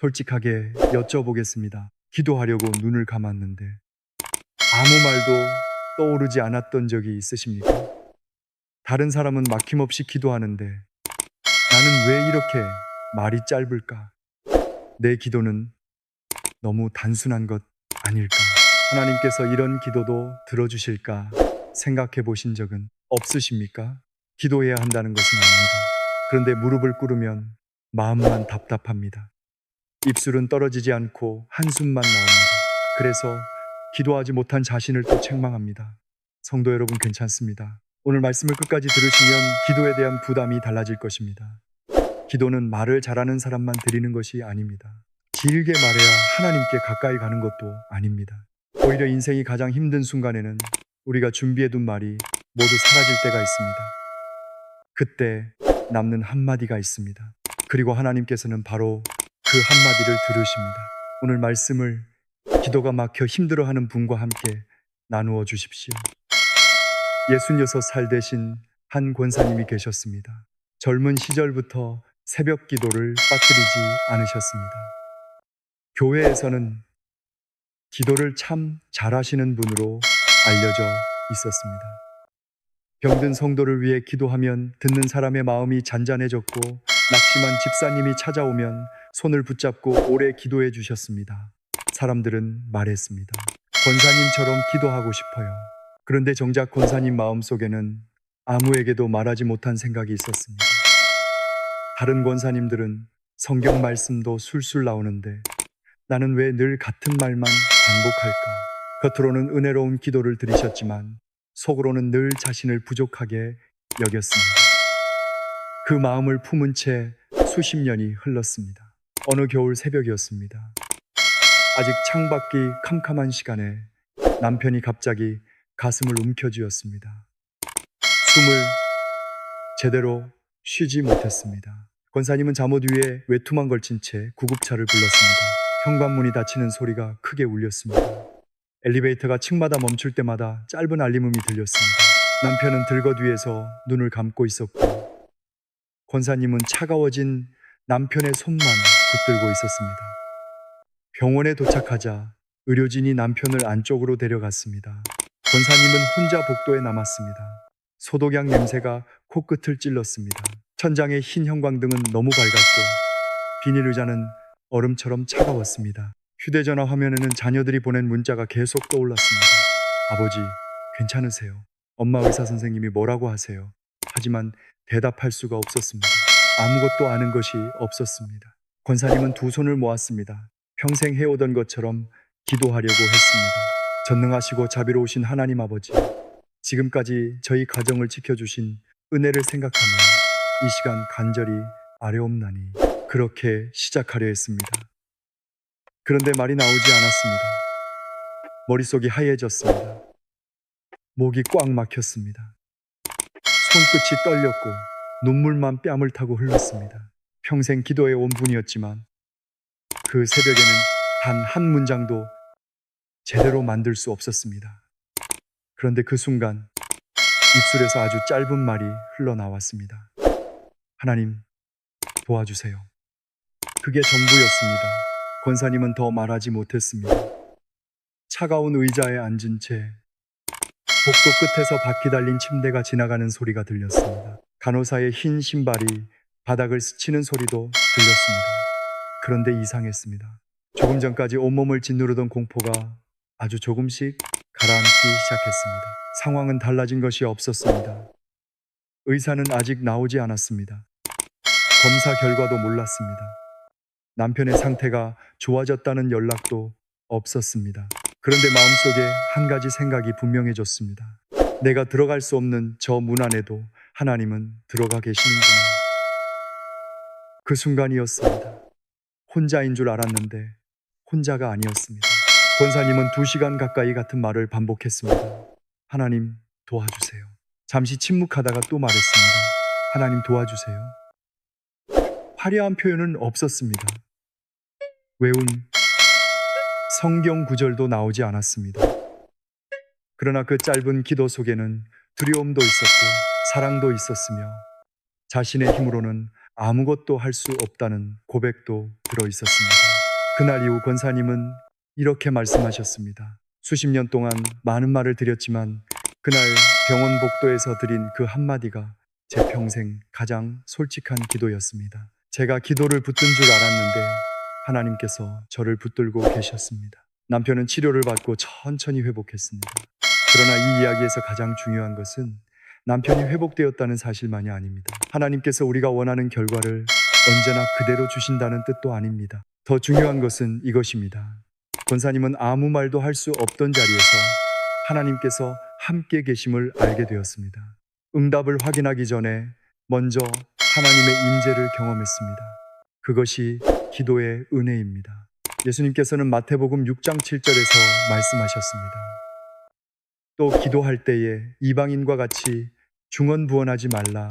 솔직하게 여쭤보겠습니다. 기도하려고 눈을 감았는데 아무 말도 떠오르지 않았던 적이 있으십니까? 다른 사람은 막힘없이 기도하는데 나는 왜 이렇게 말이 짧을까? 내 기도는 너무 단순한 것 아닐까? 하나님께서 이런 기도도 들어주실까 생각해 보신 적은 없으십니까? 기도해야 한다는 것은 압니다. 그런데 무릎을 꿇으면 마음만 답답합니다. 입술은 떨어지지 않고 한숨만 나옵니다. 그래서 기도하지 못한 자신을 또 책망합니다. 성도 여러분, 괜찮습니다. 오늘 말씀을 끝까지 들으시면 기도에 대한 부담이 달라질 것입니다. 기도는 말을 잘하는 사람만 드리는 것이 아닙니다. 길게 말해야 하나님께 가까이 가는 것도 아닙니다. 오히려 인생이 가장 힘든 순간에는 우리가 준비해둔 말이 모두 사라질 때가 있습니다. 그때 남는 한마디가 있습니다. 그리고 하나님께서는 바로 그 한마디를 들으십니다. 오늘 말씀을 기도가 막혀 힘들어하는 분과 함께 나누어 주십시오. 66살 되신 한 권사님이 계셨습니다. 젊은 시절부터 새벽 기도를 빠뜨리지 않으셨습니다. 교회에서는 기도를 참 잘하시는 분으로 알려져 있었습니다. 병든 성도를 위해 기도하면 듣는 사람의 마음이 잔잔해졌고, 낙심한 집사님이 찾아오면 손을 붙잡고 오래 기도해 주셨습니다. 사람들은 말했습니다. 권사님처럼 기도하고 싶어요. 그런데 정작 권사님 마음속에는 아무에게도 말하지 못한 생각이 있었습니다. 다른 권사님들은 성경 말씀도 술술 나오는데 나는 왜 늘 같은 말만 반복할까? 겉으로는 은혜로운 기도를 드리셨지만 속으로는 늘 자신을 부족하게 여겼습니다. 그 마음을 품은 채 수십 년이 흘렀습니다. 어느 겨울 새벽이었습니다. 아직 창밖이 캄캄한 시간에 남편이 갑자기 가슴을 움켜쥐었습니다. 숨을 제대로 쉬지 못했습니다. 권사님은 잠옷 위에 외투만 걸친 채 구급차를 불렀습니다. 현관문이 닫히는 소리가 크게 울렸습니다. 엘리베이터가 층마다 멈출 때마다 짧은 알림음이 들렸습니다. 남편은 들것 위에서 눈을 감고 있었고, 권사님은 차가워진 남편의 손만 붙들고 있었습니다. 병원에 도착하자 의료진이 남편을 안쪽으로 데려갔습니다. 권사님은 혼자 복도에 남았습니다. 소독약 냄새가 코끝을 찔렀습니다. 천장의 흰 형광등은 너무 밝았고 비닐 의자는 얼음처럼 차가웠습니다. 휴대전화 화면에는 자녀들이 보낸 문자가 계속 떠올랐습니다. 아버지, 괜찮으세요? 엄마 의사 선생님이 뭐라고 하세요? 하지만 대답할 수가 없었습니다. 아무것도 아는 것이 없었습니다. 권사님은 두 손을 모았습니다. 평생 해오던 것처럼 기도하려고 했습니다. 전능하시고 자비로우신 하나님 아버지, 지금까지 저희 가정을 지켜주신 은혜를 생각하며 이 시간 간절히 아뢰옵나니. 그렇게 시작하려 했습니다. 그런데 말이 나오지 않았습니다. 머릿속이 하얘졌습니다. 목이 꽉 막혔습니다. 손끝이 떨렸고 눈물만 뺨을 타고 흘렀습니다. 평생 기도해 온 분이었지만 그 새벽에는 단 한 문장도 제대로 만들 수 없었습니다. 그런데 그 순간 입술에서 아주 짧은 말이 흘러나왔습니다. 하나님, 도와주세요. 그게 전부였습니다. 권사님은 더 말하지 못했습니다. 차가운 의자에 앉은 채 복도 끝에서 바퀴 달린 침대가 지나가는 소리가 들렸습니다. 간호사의 흰 신발이 바닥을 스치는 소리도 들렸습니다. 그런데 이상했습니다. 조금 전까지 온몸을 짓누르던 공포가 아주 조금씩 가라앉기 시작했습니다. 상황은 달라진 것이 없었습니다. 의사는 아직 나오지 않았습니다. 검사 결과도 몰랐습니다. 남편의 상태가 좋아졌다는 연락도 없었습니다. 그런데 마음속에 한 가지 생각이 분명해졌습니다. 내가 들어갈 수 없는 저 문 안에도 하나님은 들어가 계시는구나. 그 순간이었습니다. 혼자인 줄 알았는데 혼자가 아니었습니다. 권사님은 2시간 가까이 같은 말을 반복했습니다. 하나님, 도와주세요. 잠시 침묵하다가 또 말했습니다. 하나님, 도와주세요. 화려한 표현은 없었습니다. 외운 성경 구절도 나오지 않았습니다. 그러나 그 짧은 기도 속에는 두려움도 있었고 사랑도 있었으며 자신의 힘으로는 아무것도 할 수 없다는 고백도 들어 있었습니다. 그날 이후 권사님은 이렇게 말씀하셨습니다. 수십 년 동안 많은 말을 드렸지만 그날 병원 복도에서 드린 그 한마디가 제 평생 가장 솔직한 기도였습니다. 제가 기도를 붙든 줄 알았는데 하나님께서 저를 붙들고 계셨습니다. 남편은 치료를 받고 천천히 회복했습니다. 그러나 이 이야기에서 가장 중요한 것은 남편이 회복되었다는 사실만이 아닙니다. 하나님께서 우리가 원하는 결과를 언제나 그대로 주신다는 뜻도 아닙니다. 더 중요한 것은 이것입니다. 권사님은 아무 말도 할 수 없던 자리에서 하나님께서 함께 계심을 알게 되었습니다. 응답을 확인하기 전에 먼저 하나님의 임재를 경험했습니다. 그것이 기도의 은혜입니다. 예수님께서는 마태복음 6장 7절에서 말씀하셨습니다. 또 기도할 때에 이방인과 같이 중언부언하지 말라.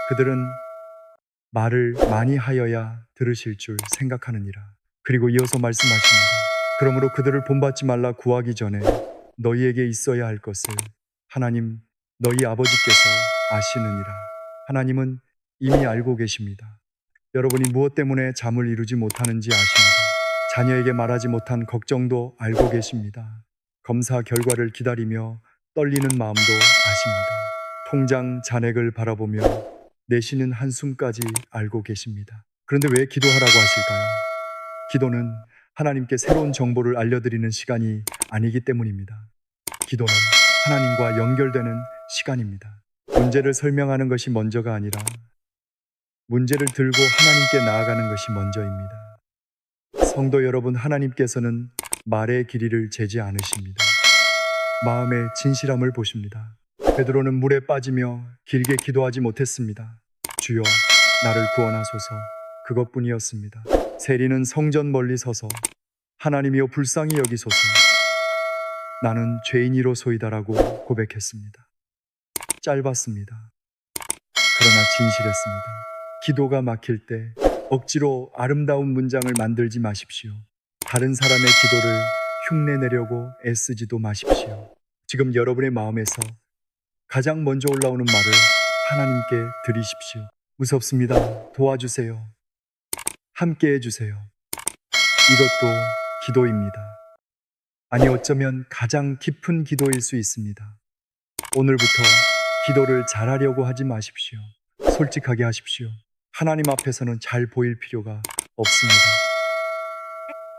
그들은 말을 많이 하여야 들으실 줄 생각하느니라. 그리고 이어서 말씀하십니다. 그러므로 그들을 본받지 말라. 구하기 전에 너희에게 있어야 할 것을 하나님 너희 아버지께서 아시느니라. 하나님은 이미 알고 계십니다. 여러분이 무엇 때문에 잠을 이루지 못하는지 아십니다. 자녀에게 말하지 못한 걱정도 알고 계십니다. 검사 결과를 기다리며 떨리는 마음도 아십니다. 통장 잔액을 바라보며 내쉬는 한숨까지 알고 계십니다. 그런데 왜 기도하라고 하실까요? 기도는 하나님께 새로운 정보를 알려드리는 시간이 아니기 때문입니다. 기도는 하나님과 연결되는 시간입니다. 문제를 설명하는 것이 먼저가 아니라 문제를 들고 하나님께 나아가는 것이 먼저입니다. 성도 여러분, 하나님께서는 말의 길이를 재지 않으십니다. 마음의 진실함을 보십니다. 베드로는 물에 빠지며 길게 기도하지 못했습니다. 주여 나를 구원하소서, 그것뿐이었습니다. 세리는 성전 멀리 서서 하나님이여 불쌍히 여기소서, 나는 죄인이로소이다라고 고백했습니다. 짧았습니다. 그러나 진실했습니다. 기도가 막힐 때 억지로 아름다운 문장을 만들지 마십시오. 다른 사람의 기도를 흉내내려고 애쓰지도 마십시오. 지금 여러분의 마음에서 가장 먼저 올라오는 말을 하나님께 드리십시오. 무섭습니다. 도와주세요. 함께 해주세요. 이것도 기도입니다. 아니, 어쩌면 가장 깊은 기도일 수 있습니다. 오늘부터 기도를 잘하려고 하지 마십시오. 솔직하게 하십시오. 하나님 앞에서는 잘 보일 필요가 없습니다.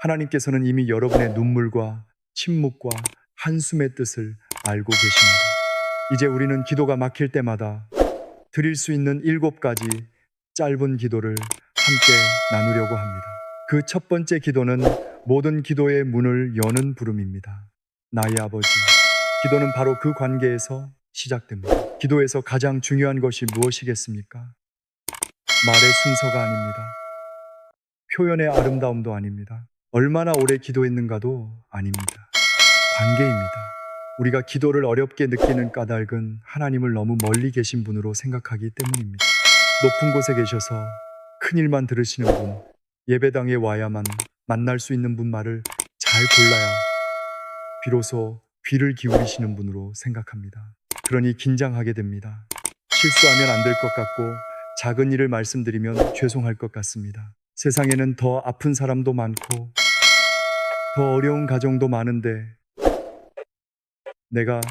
하나님께서는 이미 여러분의 눈물과 침묵과 한숨의 뜻을 알고 계십니다. 이제 우리는 기도가 막힐 때마다 드릴 수 있는 7가지 짧은 기도를 함께 나누려고 합니다. 그 첫 번째 기도는 모든 기도의 문을 여는 부름입니다. 나의 아버지. 기도는 바로 그 관계에서 시작됩니다. 기도에서 가장 중요한 것이 무엇이겠습니까? 말의 순서가 아닙니다. 표현의 아름다움도 아닙니다. 얼마나 오래 기도했는가도 아닙니다. 관계입니다. 우리가 기도를 어렵게 느끼는 까닭은 하나님을 너무 멀리 계신 분으로 생각하기 때문입니다. 높은 곳에 계셔서 큰 일만 들으시는 분, 예배당에 와야만 만날 수 있는 분 말을 잘 골라야 비로소 귀를 기울이시는 분으로 생각합니다. 그러니 긴장하게 됩니다. 실수하면 안 될 것 같고 작은 일을 말씀드리면 죄송할 것 같습니다. 세상에는 더 아픈 사람도 많고 더 어려운 가정도 많은데 내가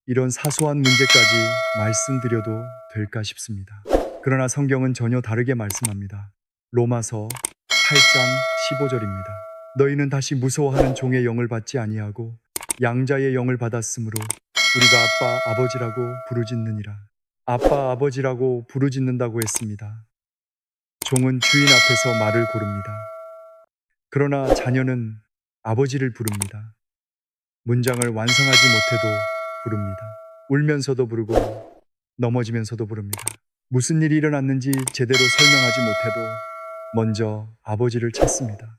이런 사소한 문제까지 말씀드려도 될까 싶습니다. 그러나 성경은 전혀 다르게 말씀합니다. 로마서 8장 15절입니다. 너희는 다시 무서워하는 종의 영을 받지 아니하고 양자의 영을 받았으므로 우리가 아빠 아버지라고 부르짖느니라. 아빠 아버지라고 부르짖는다고 했습니다. 종은 주인 앞에서 말을 고릅니다. 그러나 자녀는 아버지를 부릅니다. 문장을 완성하지 못해도 부릅니다. 울면서도 부르고 넘어지면서도 부릅니다. 무슨 일이 일어났는지 제대로 설명하지 못해도 먼저 아버지를 찾습니다.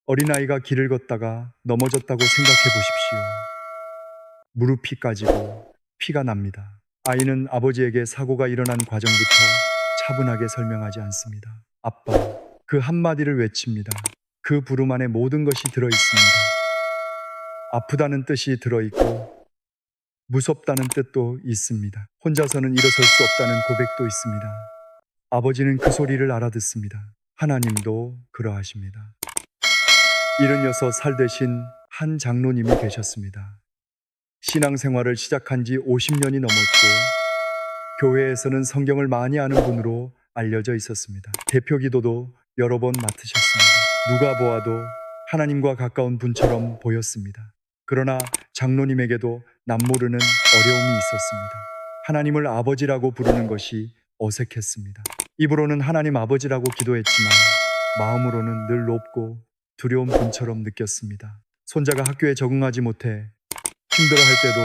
어린아이가 길을 걷다가 넘어졌다고 생각해 보십시오. 무릎이 까지고 피가 납니다. 아이는 아버지에게 사고가 일어난 과정부터 차분하게 설명하지 않습니다. 아빠, 그 한마디를 외칩니다. 그 부름 안에 모든 것이 들어있습니다. 아프다는 뜻이 들어있고 무섭다는 뜻도 있습니다. 혼자서는 일어설 수 없다는 고백도 있습니다. 아버지는 그 소리를 알아듣습니다. 하나님도 그러하십니다. 76살 되신 한 장로님이 계셨습니다. 신앙생활을 시작한 지 50년이 넘었고 교회에서는 성경을 많이 아는 분으로 알려져 있었습니다. 대표 기도도 여러 번 맡으셨습니다. 누가 보아도 하나님과 가까운 분처럼 보였습니다. 그러나 장로님에게도 남모르는 어려움이 있었습니다. 하나님을 아버지라고 부르는 것이 어색했습니다. 입으로는 하나님 아버지라고 기도했지만 마음으로는 늘 높고 두려운 분처럼 느꼈습니다. 손자가 학교에 적응하지 못해 힘들어할 때도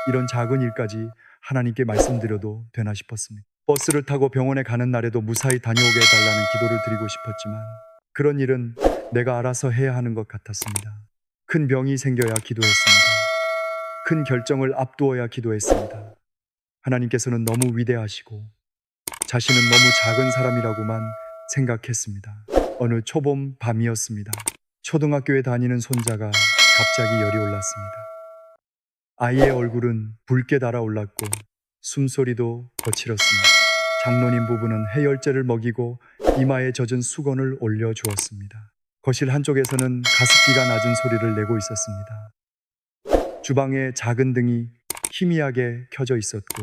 이런 작은 일까지 하나님께 말씀드려도 되나 싶었습니다. 버스를 타고 병원에 가는 날에도 무사히 다녀오게 해달라는 기도를 드리고 싶었지만 그런 일은 내가 알아서 해야 하는 것 같았습니다. 큰 병이 생겨야 기도했습니다. 큰 결정을 앞두어야 기도했습니다. 하나님께서는 너무 위대하시고 자신은 너무 작은 사람이라고만 생각했습니다. 어느 초봄 밤이었습니다. 초등학교에 다니는 손자가 갑자기 열이 올랐습니다. 아이의 얼굴은 붉게 달아올랐고 숨소리도 거칠었습니다. 장로님 부부는 해열제를 먹이고 이마에 젖은 수건을 올려주었습니다. 거실 한쪽에서는 가습기가 낮은 소리를 내고 있었습니다. 주방에 작은 등이 희미하게 켜져 있었고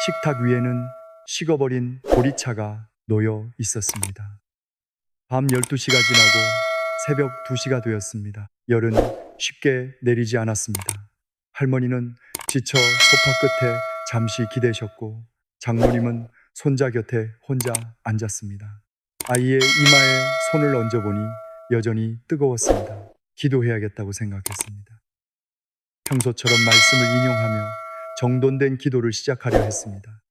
식탁 위에는 식어버린 보리차가 놓여 있었습니다. 밤 12시가 지나고 새벽 2시가 되었습니다. 열은 쉽게 내리지 않았습니다. 할머니는 지쳐 소파 끝에 잠시 기대셨고 장로님은 손자 곁에 혼자 앉았습니다. 아이의 이마에 손을 얹어보니 여전히 뜨거웠습니다. 기도해야겠다고 생각했습니다. 평소처럼 말씀을 인용하며 정돈된 기도를 시작하려 했습니다.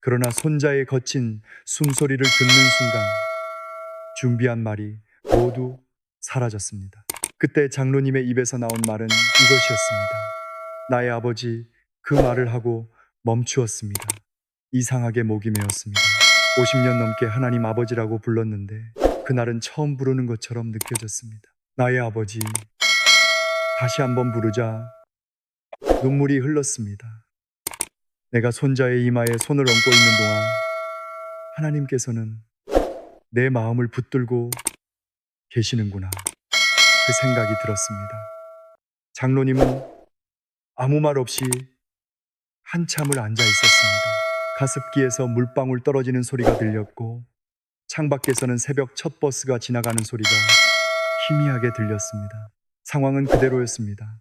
그러나 손자의 거친 숨소리를 듣는 순간 준비한 말이 모두 사라졌습니다. 그때 장로님의 입에서 나온 말은 이것이었습니다. 나의 아버지, 그 말을 하고 멈추었습니다. 이상하게 목이 메었습니다. 50년 넘게 하나님 아버지라고 불렀는데 그날은 처음 부르는 것처럼 느껴졌습니다. 나의 아버지, 다시 한번 부르자 눈물이 흘렀습니다. 내가 손자의 이마에 손을 얹고 있는 동안 하나님께서는 내 마음을 붙들고 계시는구나. 그 생각이 들었습니다. 장로님은 아무 말 없이 한참을 앉아 있었습니다. 가습기에서 물방울 떨어지는 소리가 들렸고 창밖에서는 새벽 첫 버스가 지나가는 소리가 희미하게 들렸습니다. 상황은 그대로였습니다.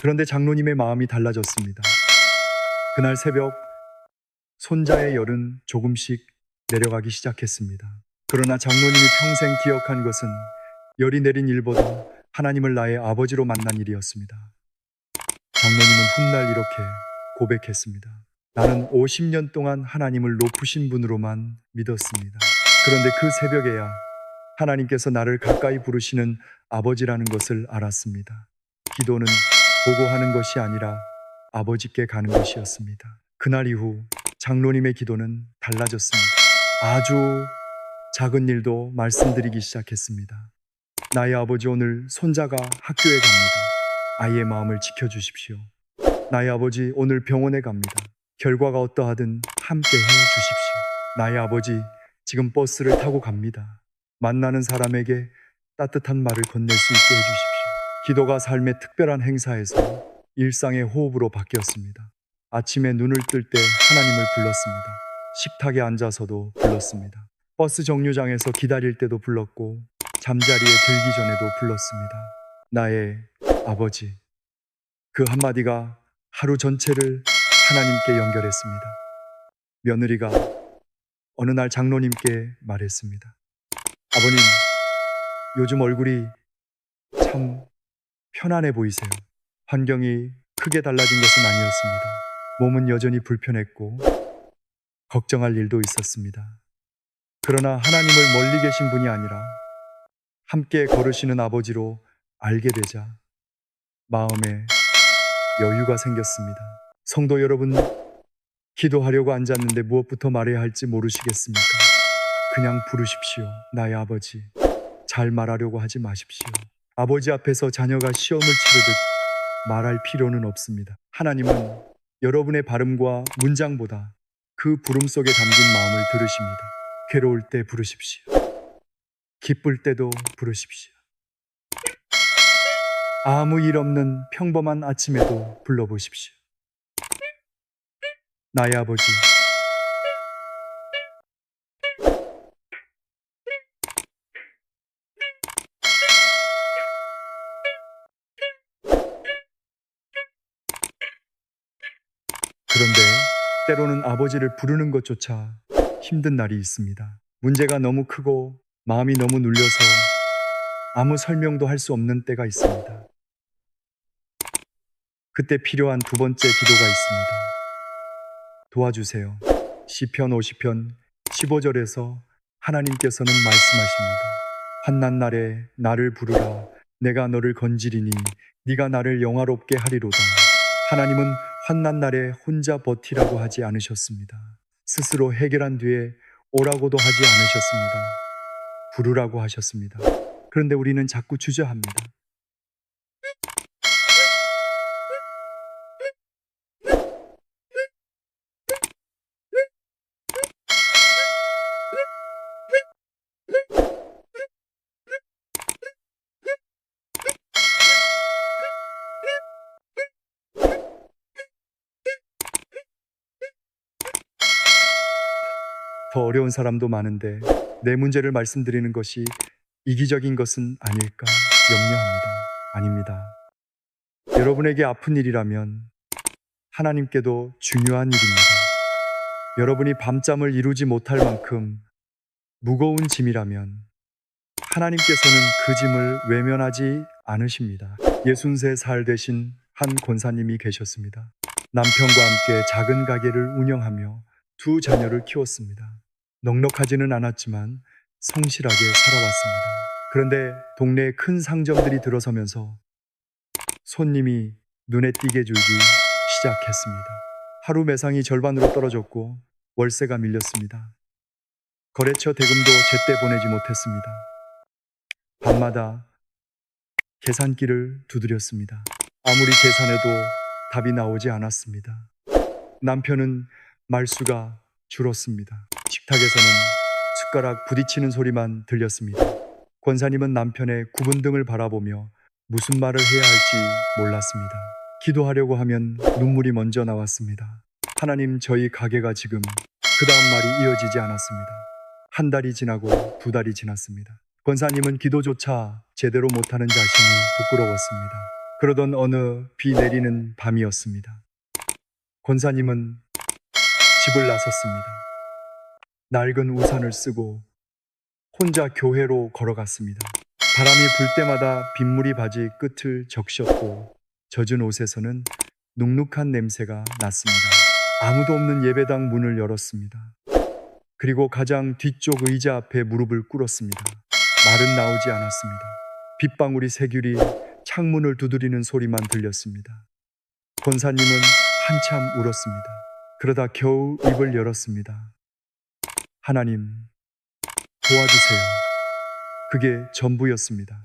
그런데 장로님의 마음이 달라졌습니다. 그날 새벽 손자의 열은 조금씩 내려가기 시작했습니다. 그러나 장로님이 평생 기억한 것은 열이 내린 일보다 하나님을 나의 아버지로 만난 일이었습니다. 장로님은 훗날 이렇게 고백했습니다. 나는 50년 동안 하나님을 높으신 분으로만 믿었습니다. 그런데 그 새벽에야 하나님께서 나를 가까이 부르시는 아버지라는 것을 알았습니다. 기도는 보고하는 것이 아니라 아버지께 가는 것이었습니다. 그날 이후 장로님의 기도는 달라졌습니다. 아주 작은 일도 말씀드리기 시작했습니다. 나의 아버지, 오늘 손자가 학교에 갑니다. 아이의 마음을 지켜주십시오. 나의 아버지, 오늘 병원에 갑니다. 결과가 어떠하든 함께 해주십시오. 나의 아버지, 지금 버스를 타고 갑니다. 만나는 사람에게 따뜻한 말을 건넬 수 있게 해주십시오. 기도가 삶의 특별한 행사에서 일상의 호흡으로 바뀌었습니다. 아침에 눈을 뜰 때 하나님을 불렀습니다. 식탁에 앉아서도 불렀습니다. 버스 정류장에서 기다릴 때도 불렀고 잠자리에 들기 전에도 불렀습니다. 나의 아버지. 그 한마디가 하루 전체를 하나님께 연결했습니다. 며느리가 어느 날 장로님께 말했습니다. 아버님, 요즘 얼굴이 참 편안해 보이세요. 환경이 크게 달라진 것은 아니었습니다. 몸은 여전히 불편했고 걱정할 일도 있었습니다. 그러나 하나님을 멀리 계신 분이 아니라 함께 걸으시는 아버지로 알게 되자 마음에 여유가 생겼습니다. 성도 여러분, 기도하려고 앉았는데 무엇부터 말해야 할지 모르시겠습니까? 그냥 부르십시오. 나의 아버지. 잘 말하려고 하지 마십시오. 아버지 앞에서 자녀가 시험을 치르듯 말할 필요는 없습니다. 하나님은 여러분의 발음과 문장보다 그 부름 속에 담긴 마음을 들으십니다. 괴로울 때 부르십시오. 기쁠 때도 부르십시오. 아무 일 없는 평범한 아침에도 불러보십시오. 나의 아버지, 그런데 때로는 아버지를 부르는 것조차 힘든 날이 있습니다. 문제가 너무 크고 마음이 너무 눌려서 아무 설명도 할 수 없는 때가 있습니다. 그때 필요한 두 번째 기도가 있습니다. 도와주세요. 시편 50편 15절에서 하나님께서는 말씀하십니다. 환난 날에 나를 부르라. 내가 너를 건지리니 네가 나를 영화롭게 하리로다. 하나님은 환난 날에 혼자 버티라고 하지 않으셨습니다. 스스로 해결한 뒤에 오라고도 하지 않으셨습니다. 부르라고 하셨습니다. 그런데 우리는 자꾸 주저합니다. 더 어려운 사람도 많은데 내 문제를 말씀드리는 것이 이기적인 것은 아닐까 염려합니다. 아닙니다. 여러분에게 아픈 일이라면 하나님께도 중요한 일입니다. 여러분이 밤잠을 이루지 못할 만큼 무거운 짐이라면 하나님께서는 그 짐을 외면하지 않으십니다. 63살 되신 한 권사님이 계셨습니다. 남편과 함께 작은 가게를 운영하며 두 자녀를 키웠습니다. 넉넉하지는 않았지만 성실하게 살아왔습니다. 그런데 동네에 큰 상점들이 들어서면서 손님이 눈에 띄게 줄기 시작했습니다. 하루 매상이 절반으로 떨어졌고 월세가 밀렸습니다. 거래처 대금도 제때 보내지 못했습니다. 밤마다 계산기를 두드렸습니다. 아무리 계산해도 답이 나오지 않았습니다. 남편은 말수가 줄었습니다. 식탁에서는 숟가락 부딪히는 소리만 들렸습니다. 권사님은 남편의 굽은 등을 바라보며 무슨 말을 해야 할지 몰랐습니다. 기도하려고 하면 눈물이 먼저 나왔습니다. 하나님, 저희 가게가 지금 그 다음 말이 이어지지 않았습니다. 한 달이 지나고 두 달이 지났습니다. 권사님은 기도조차 제대로 못하는 자신이 부끄러웠습니다. 그러던 어느 비 내리는 밤이었습니다. 권사님은 집을 나섰습니다. 낡은 우산을 쓰고 혼자 교회로 걸어갔습니다. 바람이 불 때마다 빗물이 바지 끝을 적셨고 젖은 옷에서는 눅눅한 냄새가 났습니다. 아무도 없는 예배당 문을 열었습니다. 그리고 가장 뒤쪽 의자 앞에 무릎을 꿇었습니다. 말은 나오지 않았습니다. 빗방울이 새규리 창문을 두드리는 소리만 들렸습니다. 권사님은 한참 울었습니다. 그러다 겨우 입을 열었습니다. 하나님, 도와주세요. 그게 전부였습니다.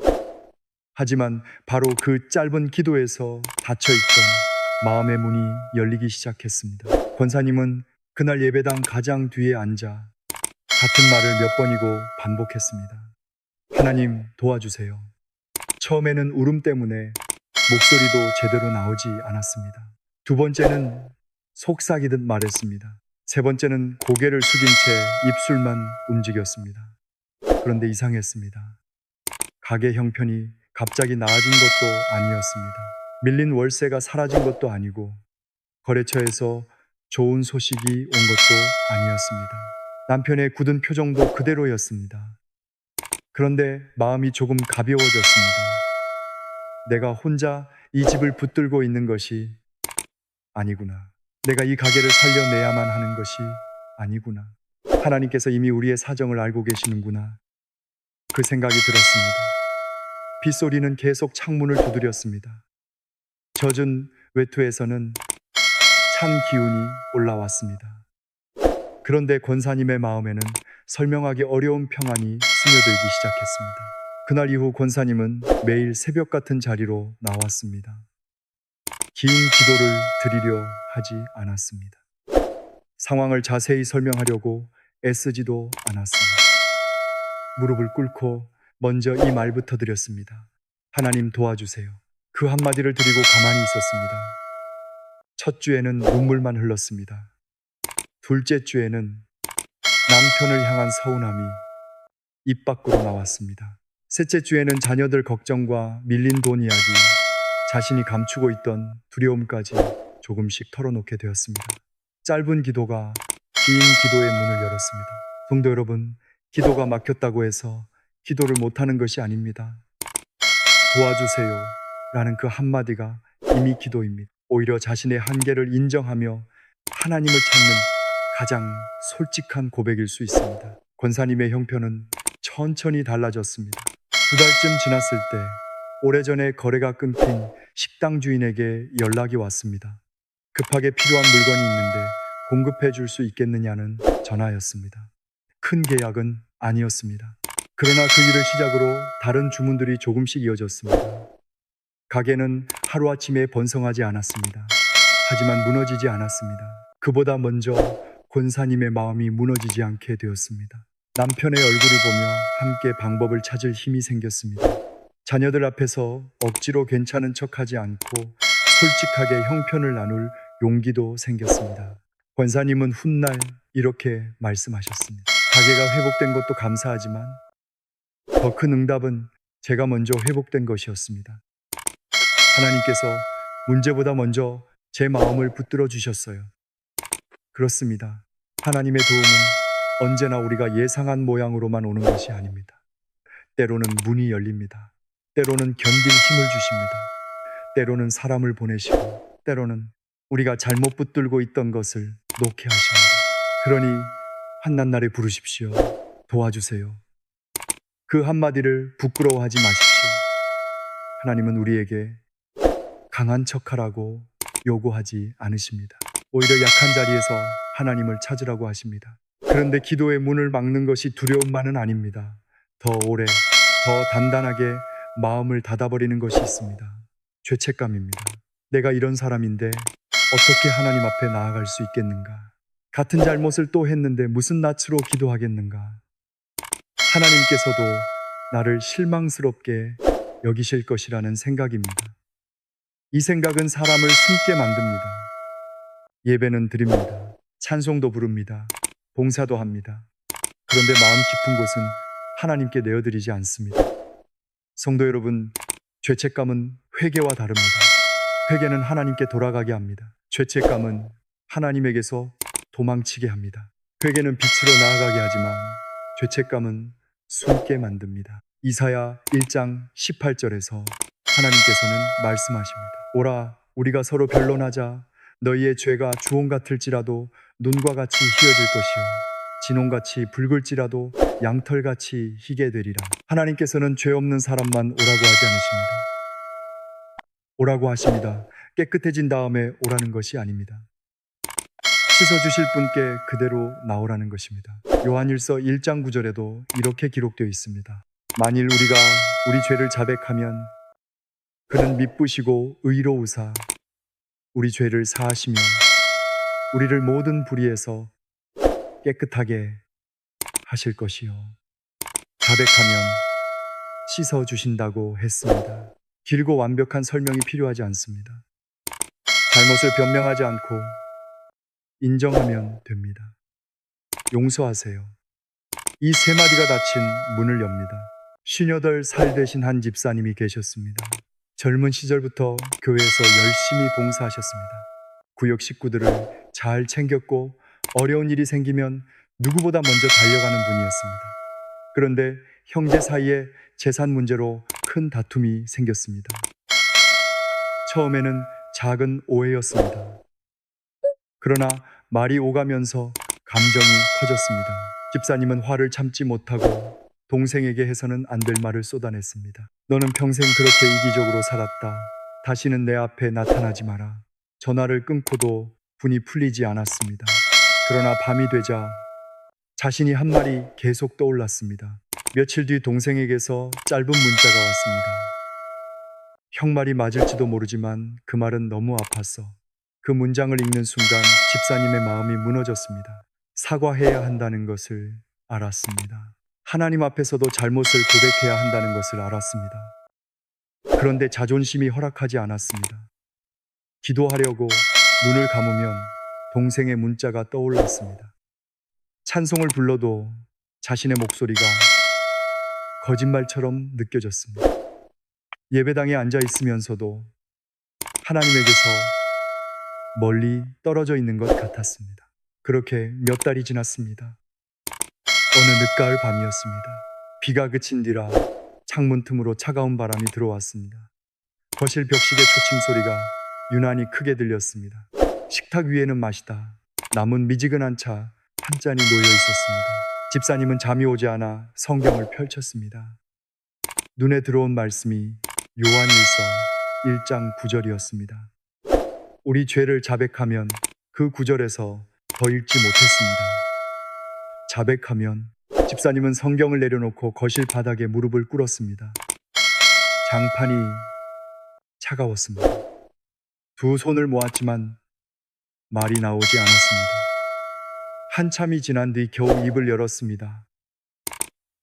하지만 바로 그 짧은 기도에서 닫혀있던 마음의 문이 열리기 시작했습니다. 권사님은 그날 예배당 가장 뒤에 앉아 같은 말을 몇 번이고 반복했습니다. 하나님, 도와주세요. 처음에는 울음 때문에 목소리도 제대로 나오지 않았습니다. 두 번째는 속삭이듯 말했습니다. 세 번째는 고개를 숙인 채 입술만 움직였습니다. 그런데 이상했습니다. 가게 형편이 갑자기 나아진 것도 아니었습니다. 밀린 월세가 사라진 것도 아니고 거래처에서 좋은 소식이 온 것도 아니었습니다. 남편의 굳은 표정도 그대로였습니다. 그런데 마음이 조금 가벼워졌습니다. 내가 혼자 이 집을 붙들고 있는 것이 아니구나. 내가 이 가게를 살려내야만 하는 것이 아니구나. 하나님께서 이미 우리의 사정을 알고 계시는구나. 그 생각이 들었습니다. 빗소리는 계속 창문을 두드렸습니다. 젖은 외투에서는 찬 기운이 올라왔습니다. 그런데 권사님의 마음에는 설명하기 어려운 평안이 스며들기 시작했습니다. 그날 이후 권사님은 매일 새벽 같은 자리로 나왔습니다. 긴 기도를 드리려 하지 않았습니다. 상황을 자세히 설명하려고 애쓰지도 않았습니다. 무릎을 꿇고 먼저 이 말부터 드렸습니다. 하나님 도와주세요. 그 한마디를 드리고 가만히 있었습니다. 첫 주에는 눈물만 흘렀습니다. 둘째 주에는 남편을 향한 서운함이 입 밖으로 나왔습니다. 셋째 주에는 자녀들 걱정과 밀린 돈 이야기, 자신이 감추고 있던 두려움까지 조금씩 털어놓게 되었습니다. 짧은 기도가 긴 기도의 문을 열었습니다. 성도 여러분, 기도가 막혔다고 해서 기도를 못하는 것이 아닙니다. 도와주세요 라는 그 한마디가 이미 기도입니다. 오히려 자신의 한계를 인정하며 하나님을 찾는 가장 솔직한 고백일 수 있습니다. 권사님의 형편은 천천히 달라졌습니다. 2달쯤 지났을 때 오래전에 거래가 끊긴 식당 주인에게 연락이 왔습니다. 급하게 필요한 물건이 있는데 공급해 줄 수 있겠느냐는 전화였습니다. 큰 계약은 아니었습니다. 그러나 그 일을 시작으로 다른 주문들이 조금씩 이어졌습니다. 가게는 하루아침에 번성하지 않았습니다. 하지만 무너지지 않았습니다. 그보다 먼저 권사님의 마음이 무너지지 않게 되었습니다. 남편의 얼굴을 보며 함께 방법을 찾을 힘이 생겼습니다. 자녀들 앞에서 억지로 괜찮은 척하지 않고 솔직하게 형편을 나눌 용기도 생겼습니다. 권사님은 훗날 이렇게 말씀하셨습니다. 가게가 회복된 것도 감사하지만 더 큰 응답은 제가 먼저 회복된 것이었습니다. 하나님께서 문제보다 먼저 제 마음을 붙들어 주셨어요. 그렇습니다. 하나님의 도움은 언제나 우리가 예상한 모양으로만 오는 것이 아닙니다. 때로는 문이 열립니다. 때로는 견딜 힘을 주십니다. 때로는 사람을 보내시고, 때로는 우리가 잘못 붙들고 있던 것을 놓게 하십니다. 그러니 환난날에 부르십시오. 도와주세요. 그 한마디를 부끄러워하지 마십시오. 하나님은 우리에게 강한 척하라고 요구하지 않으십니다. 오히려 약한 자리에서 하나님을 찾으라고 하십니다. 그런데 기도의 문을 막는 것이 두려움만은 아닙니다. 더 오래, 더 단단하게 마음을 닫아버리는 것이 있습니다. 죄책감입니다. 내가 이런 사람인데 어떻게 하나님 앞에 나아갈 수 있겠는가? 같은 잘못을 또 했는데 무슨 낯으로 기도하겠는가? 하나님께서도 나를 실망스럽게 여기실 것이라는 생각입니다. 이 생각은 사람을 숨게 만듭니다. 예배는 드립니다. 찬송도 부릅니다. 봉사도 합니다. 그런데 마음 깊은 곳은 하나님께 내어드리지 않습니다. 성도 여러분, 죄책감은 회개와 다릅니다. 회개는 하나님께 돌아가게 합니다. 죄책감은 하나님에게서 도망치게 합니다. 회개는 빛으로 나아가게 하지만 죄책감은 숨게 만듭니다. 이사야 1장 18절에서 하나님께서는 말씀하십니다. 오라, 우리가 서로 변론하자. 너희의 죄가 주홍 같을지라도 눈과 같이 희어질 것이요 진홍같이 붉을지라도 양털같이 희게 되리라. 하나님께서는 죄 없는 사람만 오라고 하지 않으십니다. 오라고 하십니다. 깨끗해진 다음에 오라는 것이 아닙니다. 씻어주실 분께 그대로 나오라는 것입니다. 요한일서 1장 9절에도 이렇게 기록되어 있습니다. 만일 우리가 우리 죄를 자백하면 그는 미쁘시고 의로우사 우리 죄를 사하시며 우리를 모든 불의에서 깨끗하게 하실 것이요 자백하면 씻어주신다고 했습니다. 길고 완벽한 설명이 필요하지 않습니다. 잘못을 변명하지 않고 인정하면 됩니다. 용서하세요. 이 세 마디가 닫힌 문을 엽니다. 58살 되신 한 집사님이 계셨습니다. 젊은 시절부터 교회에서 열심히 봉사하셨습니다. 구역 식구들을 잘 챙겼고 어려운 일이 생기면 누구보다 먼저 달려가는 분이었습니다. 그런데 형제 사이에 재산 문제로 큰 다툼이 생겼습니다. 처음에는 작은 오해였습니다. 그러나 말이 오가면서 감정이 커졌습니다. 집사님은 화를 참지 못하고 동생에게 해서는 안 될 말을 쏟아냈습니다. 너는 평생 그렇게 이기적으로 살았다. 다시는 내 앞에 나타나지 마라. 전화를 끊고도 분이 풀리지 않았습니다. 그러나 밤이 되자 자신이 한 말이 계속 떠올랐습니다. 며칠 뒤 동생에게서 짧은 문자가 왔습니다. 형 말이 맞을지도 모르지만 그 말은 너무 아팠어. 그 문장을 읽는 순간 집사님의 마음이 무너졌습니다. 사과해야 한다는 것을 알았습니다. 하나님 앞에서도 잘못을 고백해야 한다는 것을 알았습니다. 그런데 자존심이 허락하지 않았습니다. 기도하려고 눈을 감으면 동생의 문자가 떠올랐습니다. 찬송을 불러도 자신의 목소리가 거짓말처럼 느껴졌습니다. 예배당에 앉아 있으면서도 하나님에게서 멀리 떨어져 있는 것 같았습니다. 그렇게 몇 달이 지났습니다. 어느 늦가을 밤이었습니다. 비가 그친 뒤라 창문 틈으로 차가운 바람이 들어왔습니다. 거실 벽식의 초침 소리가 유난히 크게 들렸습니다. 식탁 위에는 마시다 남은 미지근한 차 한 잔이 놓여 있었습니다. 집사님은 잠이 오지 않아 성경을 펼쳤습니다. 눈에 들어온 말씀이 요한일서 1장 9절이었습니다. 우리 죄를 자백하면 그 9절에서 더 읽지 못했습니다. 자백하면 집사님은 성경을 내려놓고 거실 바닥에 무릎을 꿇었습니다. 장판이 차가웠습니다. 두 손을 모았지만 말이 나오지 않았습니다. 한참이 지난 뒤 겨우 입을 열었습니다.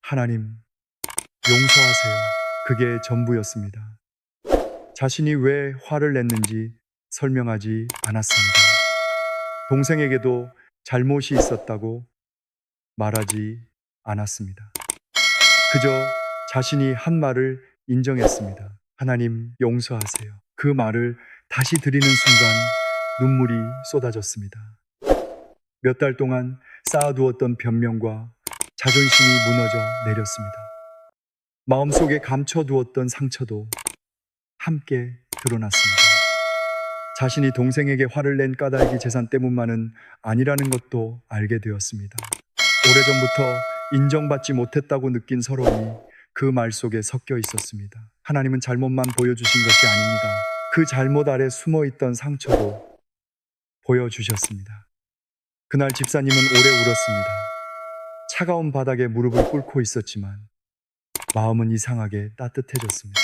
하나님, 용서하세요. 그게 전부였습니다. 자신이 왜 화를 냈는지 설명하지 않았습니다. 동생에게도 잘못이 있었다고 말하지 않았습니다. 그저 자신이 한 말을 인정했습니다. 하나님, 용서하세요. 그 말을 다시 드리는 순간 눈물이 쏟아졌습니다. 몇 달 동안 쌓아두었던 변명과 자존심이 무너져 내렸습니다. 마음속에 감춰두었던 상처도 함께 드러났습니다. 자신이 동생에게 화를 낸 까닭이 재산 때문만은 아니라는 것도 알게 되었습니다. 오래전부터 인정받지 못했다고 느낀 서러움이 그 말 속에 섞여 있었습니다. 하나님은 잘못만 보여주신 것이 아닙니다. 그 잘못 아래 숨어있던 상처도 보여주셨습니다. 그날 집사님은 오래 울었습니다. 차가운 바닥에 무릎을 꿇고 있었지만 마음은 이상하게 따뜻해졌습니다.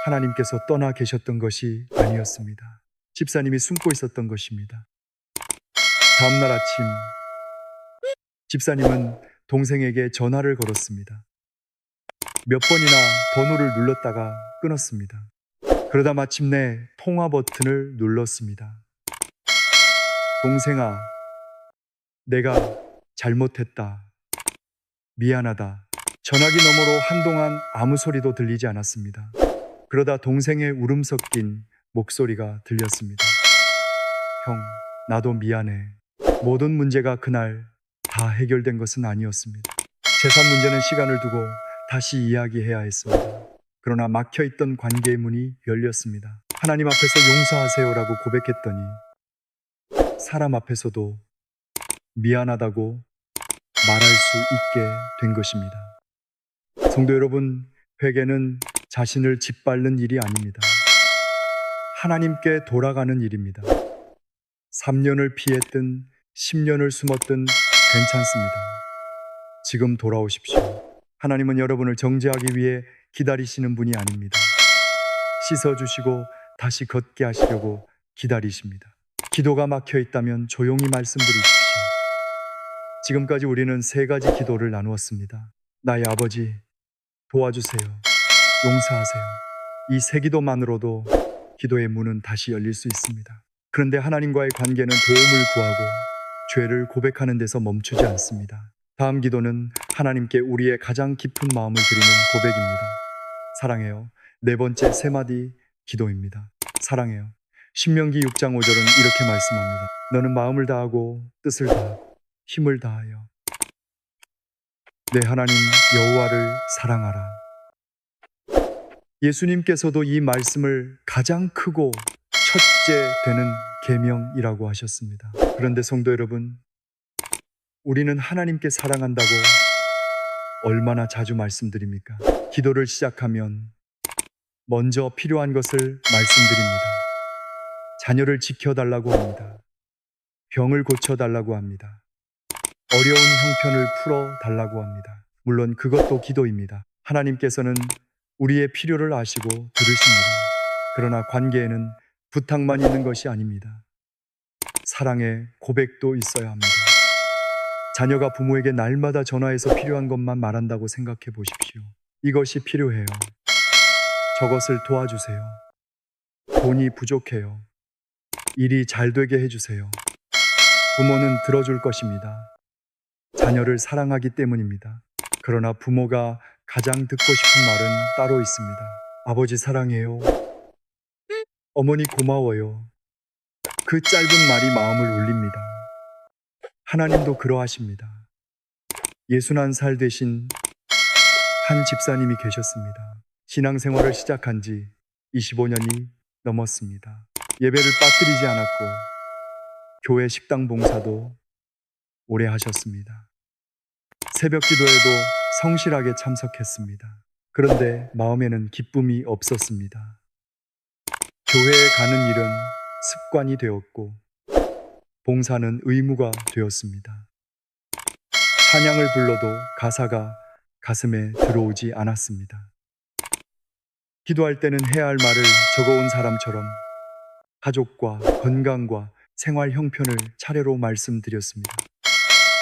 하나님께서 떠나 계셨던 것이 아니었습니다. 집사님이 숨고 있었던 것입니다. 다음날 아침 집사님은 동생에게 전화를 걸었습니다. 몇 번이나 번호를 눌렀다가 끊었습니다. 그러다 마침내 통화 버튼을 눌렀습니다. 동생아, 내가 잘못했다. 미안하다. 전화기 너머로 한동안 아무 소리도 들리지 않았습니다. 그러다 동생의 울음 섞인 목소리가 들렸습니다. 형, 나도 미안해. 모든 문제가 그날 다 해결된 것은 아니었습니다. 재산 문제는 시간을 두고 다시 이야기해야 했습니다. 그러나 막혀있던 관계의 문이 열렸습니다. 하나님 앞에서 용서하세요라고 고백했더니 사람 앞에서도 미안하다고 말할 수 있게 된 것입니다. 성도 여러분, 회개는 자신을 짓밟는 일이 아닙니다. 하나님께 돌아가는 일입니다. 3년을 피했든 10년을 숨었든 괜찮습니다. 지금 돌아오십시오. 하나님은 여러분을 정죄하기 위해 기다리시는 분이 아닙니다. 씻어주시고 다시 걷게 하시려고 기다리십니다. 기도가 막혀 있다면 조용히 말씀드리십시오. 지금까지 우리는 3가지 기도를 나누었습니다. 나의 아버지, 도와주세요. 용서하세요. 이 3기도만으로도 기도의 문은 다시 열릴 수 있습니다. 그런데 하나님과의 관계는 도움을 구하고 죄를 고백하는 데서 멈추지 않습니다. 다음 기도는 하나님께 우리의 가장 깊은 마음을 드리는 고백입니다. 사랑해요. 4번째 3마디 기도입니다. 사랑해요. 신명기 6장 5절은 이렇게 말씀합니다. 너는 마음을 다하고 뜻을 다하고 힘을 다하여 내 하나님 여호와를 사랑하라. 예수님께서도 이 말씀을 가장 크고 첫째 되는 계명이라고 하셨습니다. 그런데 성도 여러분, 우리는 하나님께 사랑한다고 얼마나 자주 말씀드립니까? 기도를 시작하면 먼저 필요한 것을 말씀드립니다. 자녀를 지켜달라고 합니다. 병을 고쳐달라고 합니다. 어려운 형편을 풀어달라고 합니다. 물론 그것도 기도입니다. 하나님께서는 우리의 필요를 아시고 들으십니다. 그러나 관계에는 부탁만 있는 것이 아닙니다. 사랑의 고백도 있어야 합니다. 자녀가 부모에게 날마다 전화해서 필요한 것만 말한다고 생각해 보십시오. 이것이 필요해요. 저것을 도와주세요. 돈이 부족해요. 일이 잘 되게 해주세요. 부모는 들어줄 것입니다. 자녀를 사랑하기 때문입니다. 그러나 부모가 가장 듣고 싶은 말은 따로 있습니다. 아버지 사랑해요. 어머니 고마워요. 그 짧은 말이 마음을 울립니다. 하나님도 그러하십니다. 61살 되신 한 집사님이 계셨습니다. 신앙생활을 시작한 지 25년이 넘었습니다. 예배를 빠뜨리지 않았고 교회 식당 봉사도 오래 하셨습니다. 새벽 기도에도 성실하게 참석했습니다. 그런데 마음에는 기쁨이 없었습니다. 교회에 가는 일은 습관이 되었고 봉사는 의무가 되었습니다. 찬양을 불러도 가사가 가슴에 들어오지 않았습니다. 기도할 때는 해야 할 말을 적어온 사람처럼 가족과 건강과 생활 형편을 차례로 말씀드렸습니다.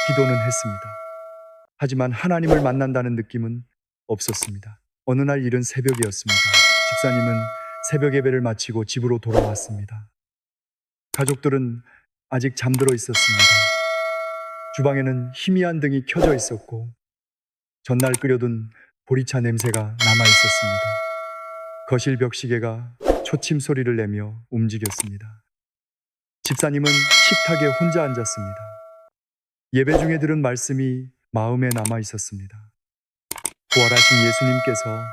기도는 했습니다. 하지만 하나님을 만난다는 느낌은 없었습니다. 어느 날 이른 새벽이었습니다. 집사님은 새벽 예배를 마치고 집으로 돌아왔습니다. 가족들은 아직 잠들어 있었습니다. 주방에는 희미한 등이 켜져 있었고 전날 끓여둔 보리차 냄새가 남아 있었습니다. 거실 벽시계가 초침 소리를 내며 움직였습니다. 집사님은 식탁에 혼자 앉았습니다. 예배 중에 들은 말씀이 마음에 남아 있었습니다. 부활하신 예수님께서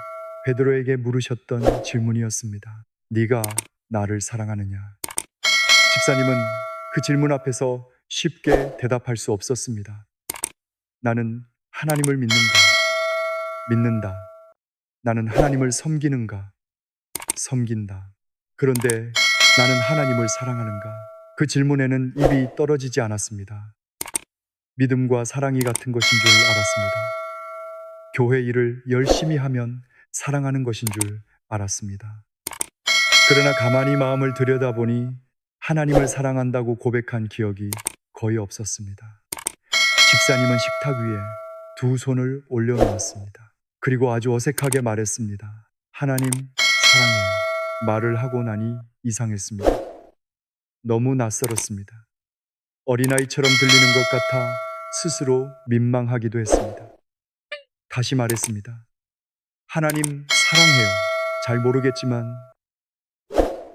베드로에게 물으셨던 질문이었습니다. 네가 나를 사랑하느냐? 집사님은 그 질문 앞에서 쉽게 대답할 수 없었습니다. 나는 하나님을 믿는가? 믿는다. 나는 하나님을 섬기는가? 섬긴다. 그런데 나는 하나님을 사랑하는가? 그 질문에는 입이 떨어지지 않았습니다. 믿음과 사랑이 같은 것인 줄 알았습니다. 교회 일을 열심히 하면 사랑하는 것인 줄 알았습니다. 그러나 가만히 마음을 들여다보니 하나님을 사랑한다고 고백한 기억이 거의 없었습니다. 집사님은 식탁 위에 두 손을 올려놓았습니다. 그리고 아주 어색하게 말했습니다. 하나님 사랑해요. 말을 하고 나니 이상했습니다. 너무 낯설었습니다. 어린아이처럼 들리는 것 같아 스스로 민망하기도 했습니다. 다시 말했습니다. 하나님 사랑해요. 잘 모르겠지만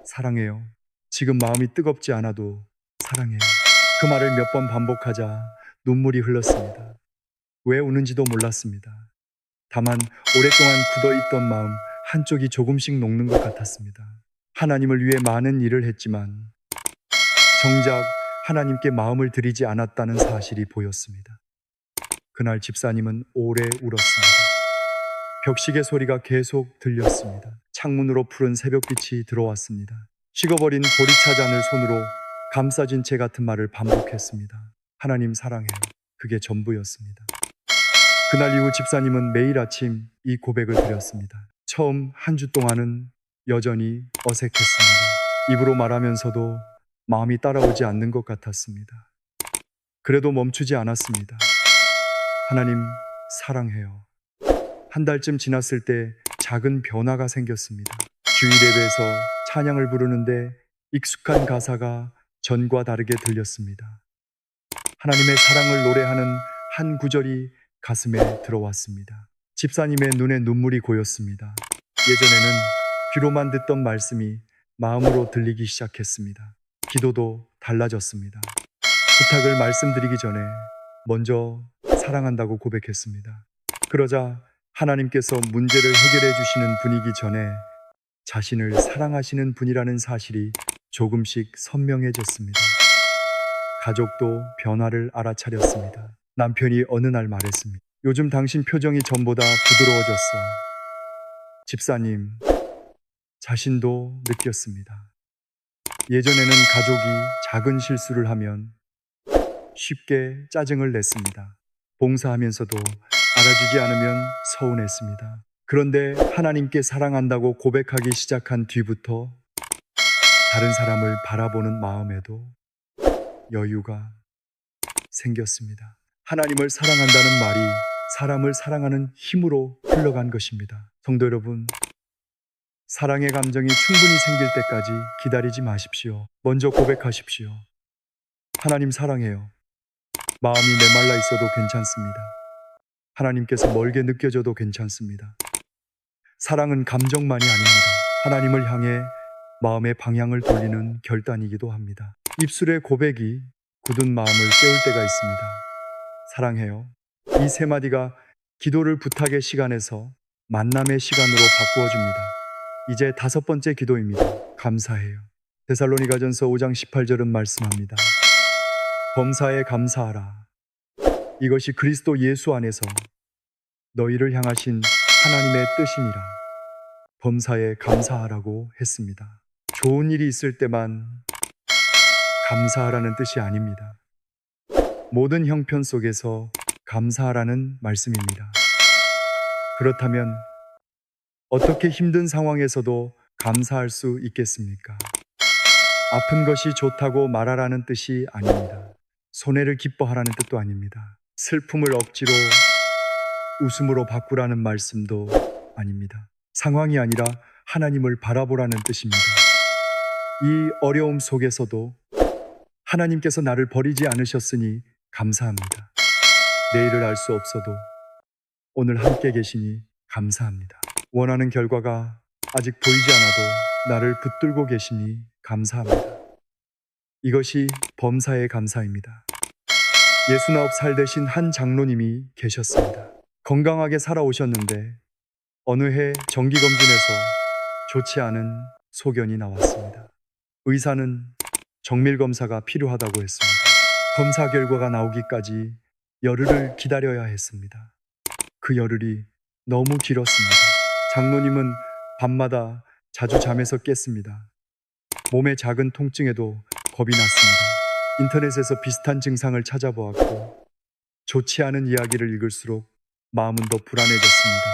사랑해요. 지금 마음이 뜨겁지 않아도 사랑해요. 그 말을 몇 번 반복하자 눈물이 흘렀습니다. 왜 우는지도 몰랐습니다. 다만 오랫동안 굳어있던 마음 한쪽이 조금씩 녹는 것 같았습니다. 하나님을 위해 많은 일을 했지만 정작 하나님께 마음을 들이지 않았다는 사실이 보였습니다. 그날 집사님은 오래 울었습니다. 벽시계 소리가 계속 들렸습니다. 창문으로 푸른 새벽빛이 들어왔습니다. 식어버린 보리차 잔을 손으로 감싸진 채 같은 말을 반복했습니다. 하나님 사랑해요. 그게 전부였습니다. 그날 이후 집사님은 매일 아침 이 고백을 드렸습니다. 처음 한 주 동안은 여전히 어색했습니다. 입으로 말하면서도 마음이 따라오지 않는 것 같았습니다. 그래도 멈추지 않았습니다. 하나님 사랑해요. 한 달쯤 지났을 때 작은 변화가 생겼습니다. 주일 예배에서 찬양을 부르는데 익숙한 가사가 전과 다르게 들렸습니다. 하나님의 사랑을 노래하는 한 구절이 가슴에 들어왔습니다. 집사님의 눈에 눈물이 고였습니다. 예전에는 귀로만 듣던 말씀이 마음으로 들리기 시작했습니다. 기도도 달라졌습니다. 부탁을 말씀드리기 전에 먼저 사랑한다고 고백했습니다. 그러자 하나님께서 문제를 해결해 주시는 분이기 전에 자신을 사랑하시는 분이라는 사실이 조금씩 선명해졌습니다. 가족도 변화를 알아차렸습니다. 남편이 어느 날 말했습니다. 요즘 당신 표정이 전보다 부드러워졌어. 집사님, 자신도 느꼈습니다. 예전에는 가족이 작은 실수를 하면 쉽게 짜증을 냈습니다. 봉사하면서도 알아주지 않으면 서운했습니다. 그런데 하나님께 사랑한다고 고백하기 시작한 뒤부터 다른 사람을 바라보는 마음에도 여유가 생겼습니다. 하나님을 사랑한다는 말이 사람을 사랑하는 힘으로 흘러간 것입니다. 성도 여러분, 사랑의 감정이 충분히 생길 때까지 기다리지 마십시오. 먼저 고백하십시오. 하나님 사랑해요. 마음이 메말라 있어도 괜찮습니다. 하나님께서 멀게 느껴져도 괜찮습니다. 사랑은 감정만이 아닙니다. 하나님을 향해 마음의 방향을 돌리는 결단이기도 합니다. 입술의 고백이 굳은 마음을 깨울 때가 있습니다. 사랑해요. 이 세 마디가 기도를 부탁의 시간에서 만남의 시간으로 바꾸어줍니다. 이제 다섯 번째 기도입니다. 감사해요. 데살로니가전서 5장 18절은 말씀합니다. 범사에 감사하라. 이것이 그리스도 예수 안에서 너희를 향하신 하나님의 뜻이니라. 범사에 감사하라고 했습니다. 좋은 일이 있을 때만 감사하라는 뜻이 아닙니다. 모든 형편 속에서 감사하라는 말씀입니다. 그렇다면 어떻게 힘든 상황에서도 감사할 수 있겠습니까? 아픈 것이 좋다고 말하라는 뜻이 아닙니다. 손해를 기뻐하라는 뜻도 아닙니다. 슬픔을 억지로 웃음으로 바꾸라는 말씀도 아닙니다. 상황이 아니라 하나님을 바라보라는 뜻입니다. 이 어려움 속에서도 하나님께서 나를 버리지 않으셨으니 감사합니다. 내일을 알 수 없어도 오늘 함께 계시니 감사합니다. 원하는 결과가 아직 보이지 않아도 나를 붙들고 계시니 감사합니다. 이것이 범사의 감사입니다. 69살 되신 한 장로님이 계셨습니다. 건강하게 살아오셨는데 어느 해 정기검진에서 좋지 않은 소견이 나왔습니다. 의사는 정밀검사가 필요하다고 했습니다. 검사 결과가 나오기까지 열흘을 기다려야 했습니다. 그 열흘이 너무 길었습니다. 장로님은 밤마다 자주 잠에서 깼습니다. 몸의 작은 통증에도 겁이 났습니다. 인터넷에서 비슷한 증상을 찾아보았고 좋지 않은 이야기를 읽을수록 마음은 더 불안해졌습니다.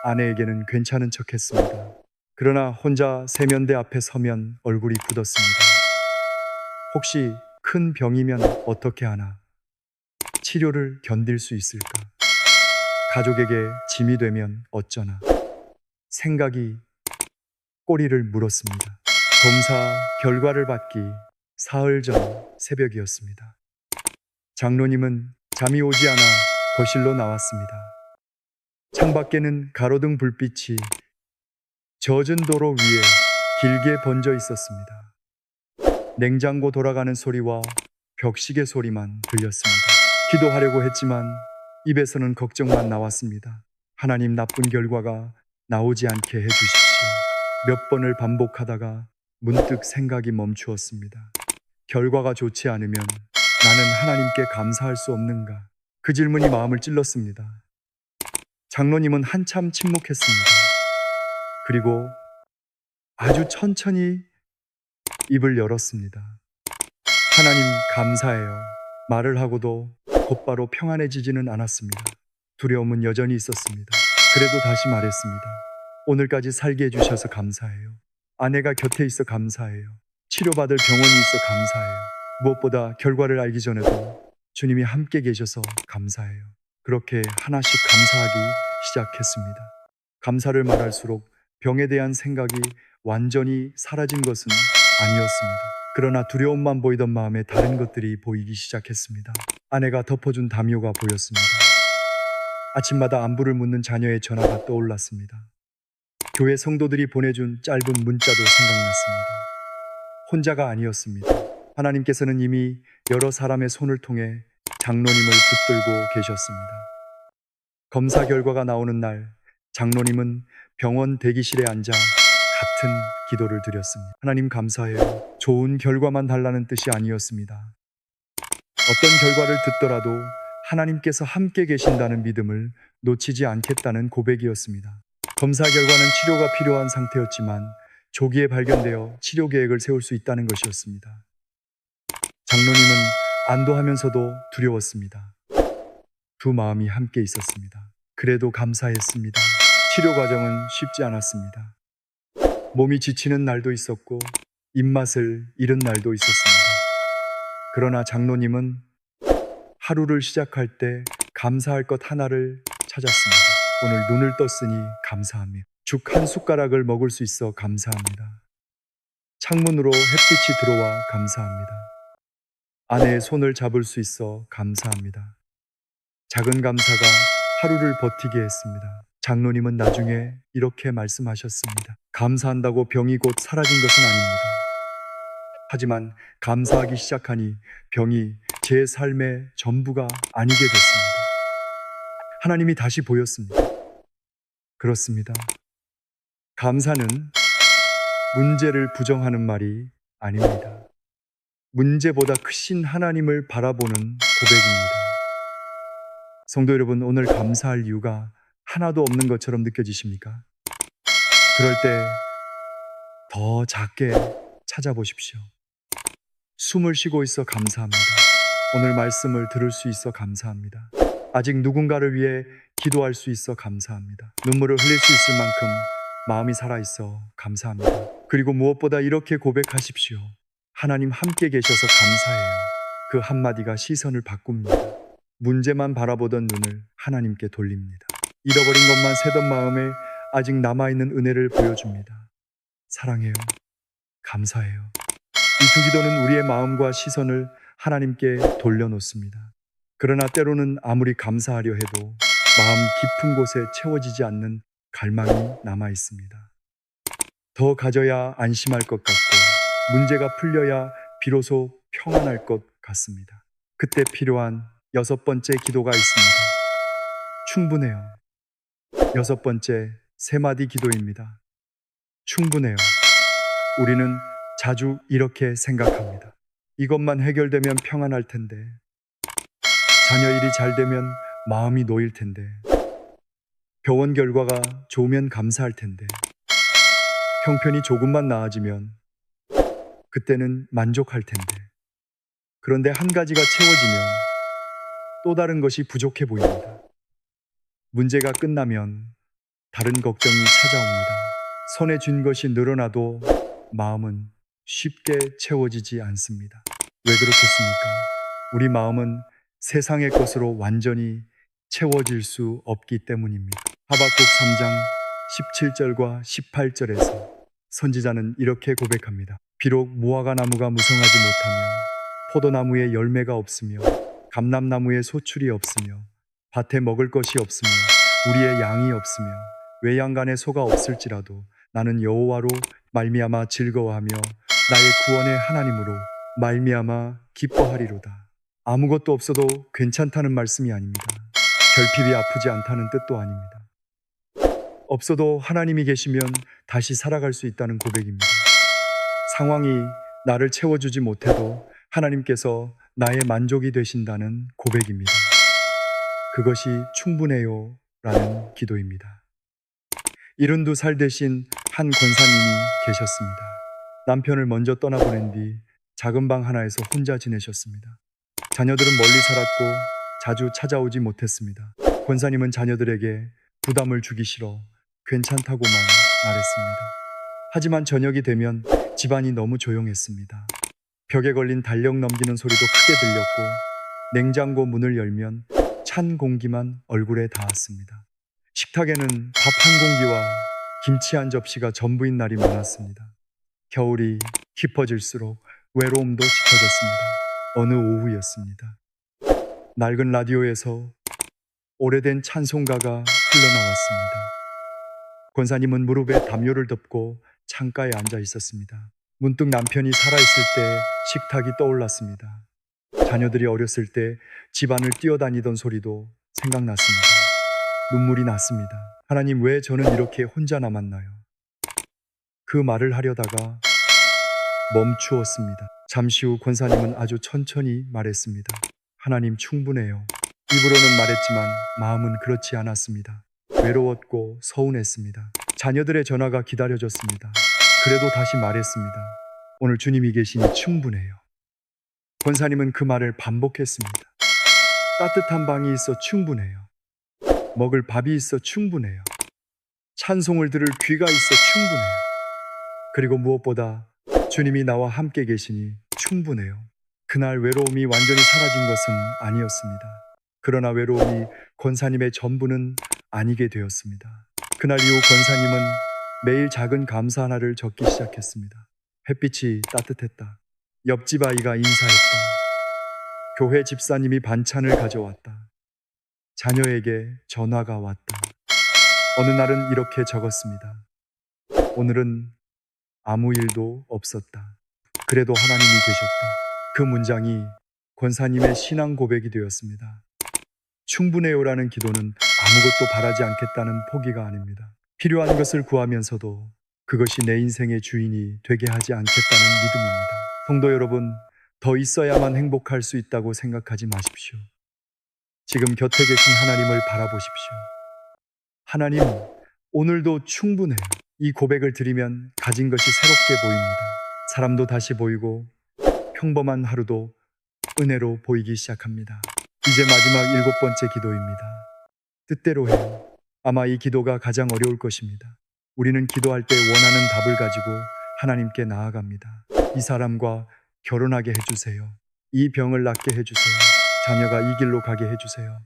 아내에게는 괜찮은 척 했습니다. 그러나 혼자 세면대 앞에 서면 얼굴이 굳었습니다. 혹시 큰 병이면 어떻게 하나? 치료를 견딜 수 있을까? 가족에게 짐이 되면 어쩌나? 생각이 꼬리를 물었습니다. 검사 결과를 받기 사흘 전 새벽이었습니다. 장로님은 잠이 오지 않아 거실로 나왔습니다. 창밖에는 가로등 불빛이 젖은 도로 위에 길게 번져 있었습니다. 냉장고 돌아가는 소리와 벽시계 소리만 들렸습니다. 기도하려고 했지만 입에서는 걱정만 나왔습니다. 하나님, 나쁜 결과가 나오지 않게 해주십시오. 몇 번을 반복하다가 문득 생각이 멈추었습니다. 결과가 좋지 않으면 나는 하나님께 감사할 수 없는가? 그 질문이 마음을 찔렀습니다. 장로님은 한참 침묵했습니다. 그리고 아주 천천히 입을 열었습니다. 하나님 감사해요. 말을 하고도 곧바로 평안해지지는 않았습니다. 두려움은 여전히 있었습니다. 그래도 다시 말했습니다. 오늘까지 살게 해주셔서 감사해요. 아내가 곁에 있어 감사해요. 치료받을 병원이 있어 감사해요. 무엇보다 결과를 알기 전에도 주님이 함께 계셔서 감사해요. 그렇게 하나씩 감사하기 시작했습니다. 감사를 말할수록 병에 대한 생각이 완전히 사라진 것은 아니었습니다. 그러나 두려움만 보이던 마음에 다른 것들이 보이기 시작했습니다. 아내가 덮어준 담요가 보였습니다. 아침마다 안부를 묻는 자녀의 전화가 떠올랐습니다. 교회 성도들이 보내준 짧은 문자도 생각났습니다. 혼자가 아니었습니다. 하나님께서는 이미 여러 사람의 손을 통해 장로님을 붙들고 계셨습니다. 검사 결과가 나오는 날, 장로님은 병원 대기실에 앉아 같은 기도를 드렸습니다. 하나님 감사해요. 좋은 결과만 달라는 뜻이 아니었습니다. 어떤 결과를 듣더라도 하나님께서 함께 계신다는 믿음을 놓치지 않겠다는 고백이었습니다. 검사 결과는 치료가 필요한 상태였지만 조기에 발견되어 치료 계획을 세울 수 있다는 것이었습니다. 장로님은 안도하면서도 두려웠습니다. 두 마음이 함께 있었습니다. 그래도 감사했습니다. 치료 과정은 쉽지 않았습니다. 몸이 지치는 날도 있었고 입맛을 잃은 날도 있었습니다. 그러나 장로님은 하루를 시작할 때 감사할 것 하나를 찾았습니다. 오늘 눈을 떴으니 감사합니다. 죽 한 숟가락을 먹을 수 있어 감사합니다. 창문으로 햇빛이 들어와 감사합니다. 아내의 손을 잡을 수 있어 감사합니다. 작은 감사가 하루를 버티게 했습니다. 장로님은 나중에 이렇게 말씀하셨습니다. 감사한다고 병이 곧 사라진 것은 아닙니다. 하지만 감사하기 시작하니 병이 제 삶의 전부가 아니게 됐습니다. 하나님이 다시 보였습니다. 그렇습니다. 감사는 문제를 부정하는 말이 아닙니다. 문제보다 크신 하나님을 바라보는 고백입니다. 성도 여러분, 오늘 감사할 이유가 하나도 없는 것처럼 느껴지십니까? 그럴 때 더 작게 찾아보십시오. 숨을 쉬고 있어 감사합니다. 오늘 말씀을 들을 수 있어 감사합니다. 아직 누군가를 위해 기도할 수 있어 감사합니다. 눈물을 흘릴 수 있을 만큼 마음이 살아있어 감사합니다. 그리고 무엇보다 이렇게 고백하십시오. 하나님 함께 계셔서 감사해요. 그 한마디가 시선을 바꿉니다. 문제만 바라보던 눈을 하나님께 돌립니다. 잃어버린 것만 세던 마음에 아직 남아있는 은혜를 보여줍니다. 사랑해요. 감사해요. 이 두 기도는 우리의 마음과 시선을 하나님께 돌려놓습니다. 그러나 때로는 아무리 감사하려 해도 마음 깊은 곳에 채워지지 않는 갈망이 남아 있습니다. 더 가져야 안심할 것 같고 문제가 풀려야 비로소 평안할 것 같습니다. 그때 필요한 6번째 기도가 있습니다. 충분해요. 6번째 세 마디 기도입니다. 충분해요. 우리는 자주 이렇게 생각합니다. 이것만 해결되면 평안할 텐데, 자녀 일이 잘 되면 마음이 놓일 텐데, 병원 결과가 좋으면 감사할 텐데, 형편이 조금만 나아지면 그때는 만족할 텐데. 그런데 한 가지가 채워지면 또 다른 것이 부족해 보입니다. 문제가 끝나면 다른 걱정이 찾아옵니다. 손에 쥔 것이 늘어나도 마음은 쉽게 채워지지 않습니다. 왜 그렇겠습니까? 우리 마음은 세상의 것으로 완전히 채워질 수 없기 때문입니다. 하박국 3장 17절과 18절에서 선지자는 이렇게 고백합니다. 비록 무화과 나무가 무성하지 못하며 포도나무에 열매가 없으며 감람나무에 소출이 없으며 밭에 먹을 것이 없으며 우리의 양이 없으며 외양간에 소가 없을지라도 나는 여호와로 말미암아 즐거워하며 나의 구원의 하나님으로 말미암아 기뻐하리로다. 아무것도 없어도 괜찮다는 말씀이 아닙니다. 결핍이 아프지 않다는 뜻도 아닙니다. 없어도 하나님이 계시면 다시 살아갈 수 있다는 고백입니다. 상황이 나를 채워주지 못해도 하나님께서 나의 만족이 되신다는 고백입니다. 그것이 충분해요 라는 기도입니다. 72살 되신 한 권사님이 계셨습니다. 남편을 먼저 떠나보낸 뒤 작은 방 하나에서 혼자 지내셨습니다. 자녀들은 멀리 살았고 자주 찾아오지 못했습니다. 권사님은 자녀들에게 부담을 주기 싫어 괜찮다고만 말했습니다. 하지만 저녁이 되면 집안이 너무 조용했습니다. 벽에 걸린 달력 넘기는 소리도 크게 들렸고 냉장고 문을 열면 찬 공기만 얼굴에 닿았습니다. 식탁에는 밥 한 공기와 김치 한 접시가 전부인 날이 많았습니다. 겨울이 깊어질수록 외로움도 짙어졌습니다. 어느 오후였습니다. 낡은 라디오에서 오래된 찬송가가 흘러나왔습니다. 권사님은 무릎에 담요를 덮고 창가에 앉아 있었습니다. 문득 남편이 살아있을 때 식탁이 떠올랐습니다. 자녀들이 어렸을 때 집안을 뛰어다니던 소리도 생각났습니다. 눈물이 났습니다. 하나님, 왜 저는 이렇게 혼자 남았나요? 그 말을 하려다가 멈추었습니다. 잠시 후 권사님은 아주 천천히 말했습니다. 하나님, 충분해요. 입으로는 말했지만 마음은 그렇지 않았습니다. 외로웠고 서운했습니다. 자녀들의 전화가 기다려졌습니다. 그래도 다시 말했습니다. 오늘 주님이 계시니 충분해요. 권사님은 그 말을 반복했습니다. 따뜻한 방이 있어 충분해요. 먹을 밥이 있어 충분해요. 찬송을 들을 귀가 있어 충분해요. 그리고 무엇보다 주님이 나와 함께 계시니 충분해요. 그날 외로움이 완전히 사라진 것은 아니었습니다. 그러나 외로움이 권사님의 전부는 아니게 되었습니다. 그날 이후 권사님은 매일 작은 감사 하나를 적기 시작했습니다. 햇빛이 따뜻했다. 옆집 아이가 인사했다. 교회 집사님이 반찬을 가져왔다. 자녀에게 전화가 왔다. 어느 날은 이렇게 적었습니다. 오늘은 아무 일도 없었다. 그래도 하나님이 계셨다. 그 문장이 권사님의 신앙 고백이 되었습니다. 충분해요라는 기도는 아무것도 바라지 않겠다는 포기가 아닙니다. 필요한 것을 구하면서도 그것이 내 인생의 주인이 되게 하지 않겠다는 믿음입니다. 성도 여러분, 더 있어야만 행복할 수 있다고 생각하지 마십시오. 지금 곁에 계신 하나님을 바라보십시오. 하나님, 오늘도 충분해요. 이 고백을 드리면 가진 것이 새롭게 보입니다. 사람도 다시 보이고 평범한 하루도 은혜로 보이기 시작합니다. 이제 마지막 7번째 기도입니다. 뜻대로 해요. 아마 이 기도가 가장 어려울 것입니다. 우리는 기도할 때 원하는 답을 가지고 하나님께 나아갑니다. 이 사람과 결혼하게 해주세요. 이 병을 낫게 해주세요. 자녀가 이 길로 가게 해주세요.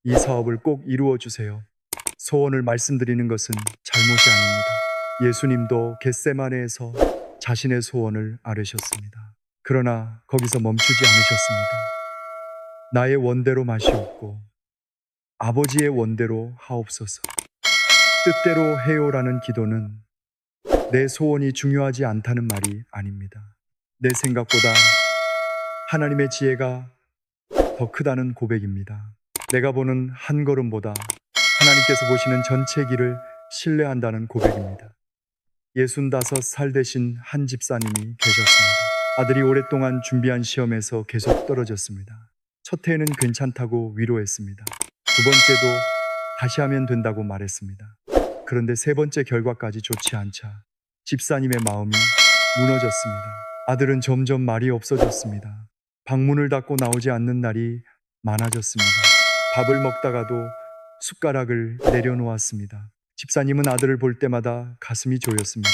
이 사업을 꼭 이루어 주세요. 소원을 말씀드리는 것은 잘못이 아닙니다. 예수님도 겟세마네에서 자신의 소원을 아뢰셨습니다. 그러나 거기서 멈추지 않으셨습니다. 나의 원대로 마시옵고 아버지의 원대로 하옵소서. 뜻대로 해요라는 기도는 내 소원이 중요하지 않다는 말이 아닙니다. 내 생각보다 하나님의 지혜가 더 크다는 고백입니다. 내가 보는 한 걸음보다 하나님께서 보시는 전체 길을 신뢰한다는 고백입니다. 65살 되신 한 집사님이 계셨습니다. 아들이 오랫동안 준비한 시험에서 계속 떨어졌습니다. 첫 해에는 괜찮다고 위로했습니다. 두 번째도 다시 하면 된다고 말했습니다. 그런데 세 번째 결과까지 좋지 않자 집사님의 마음이 무너졌습니다. 아들은 점점 말이 없어졌습니다. 방문을 닫고 나오지 않는 날이 많아졌습니다. 밥을 먹다가도 숟가락을 내려놓았습니다. 집사님은 아들을 볼 때마다 가슴이 조였습니다.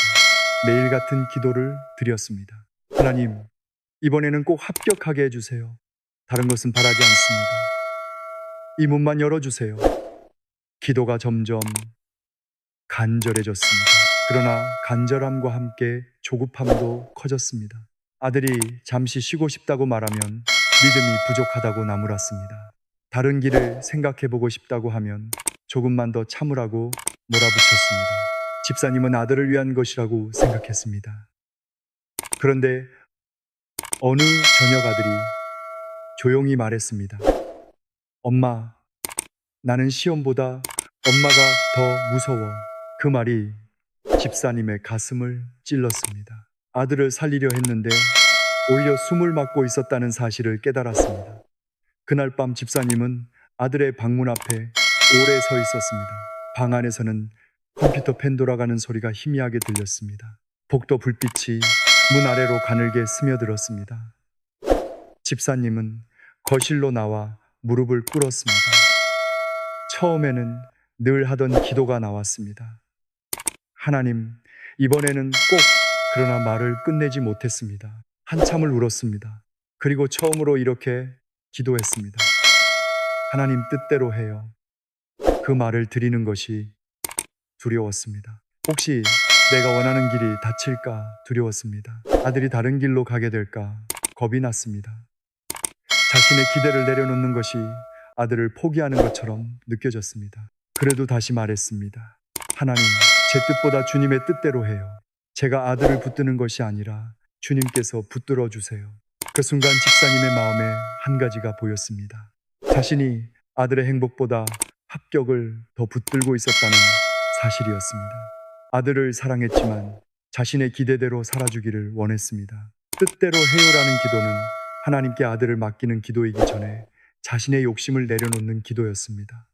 매일 같은 기도를 드렸습니다. 하나님, 이번에는 꼭 합격하게 해주세요. 다른 것은 바라지 않습니다. 이 문만 열어주세요. 기도가 점점 간절해졌습니다. 그러나 간절함과 함께 조급함도 커졌습니다. 아들이 잠시 쉬고 싶다고 말하면 믿음이 부족하다고 나무랐습니다. 다른 길을 생각해보고 싶다고 하면 조금만 더 참으라고 몰아붙였습니다. 집사님은 아들을 위한 것이라고 생각했습니다. 그런데 어느 저녁 아들이 조용히 말했습니다. 엄마, 나는 시험보다 엄마가 더 무서워. 그 말이 집사님의 가슴을 찔렀습니다. 아들을 살리려 했는데 오히려 숨을 막고 있었다는 사실을 깨달았습니다. 그날 밤 집사님은 아들의 방문 앞에 오래 서 있었습니다. 방 안에서는 컴퓨터 펜 돌아가는 소리가 희미하게 들렸습니다. 복도 불빛이 문 아래로 가늘게 스며들었습니다. 집사님은 거실로 나와 무릎을 꿇었습니다. 처음에는 늘 하던 기도가 나왔습니다. 하나님, 이번에는 꼭. 그러나 말을 끝내지 못했습니다. 한참을 울었습니다. 그리고 처음으로 이렇게 기도했습니다. 하나님 뜻대로 해요. 그 말을 드리는 것이 두려웠습니다. 혹시 내가 원하는 길이 닫힐까 두려웠습니다. 아들이 다른 길로 가게 될까 겁이 났습니다. 자신의 기대를 내려놓는 것이 아들을 포기하는 것처럼 느껴졌습니다. 그래도 다시 말했습니다. 하나님, 제 뜻보다 주님의 뜻대로 해요. 제가 아들을 붙드는 것이 아니라 주님께서 붙들어 주세요. 그 순간 집사님의 마음에 한 가지가 보였습니다. 자신이 아들의 행복보다 합격을 더 붙들고 있었다는 사실이었습니다. 아들을 사랑했지만 자신의 기대대로 살아주기를 원했습니다. 뜻대로 해요라는 기도는 하나님께 아들을 맡기는 기도이기 전에 자신의 욕심을 내려놓는 기도였습니다.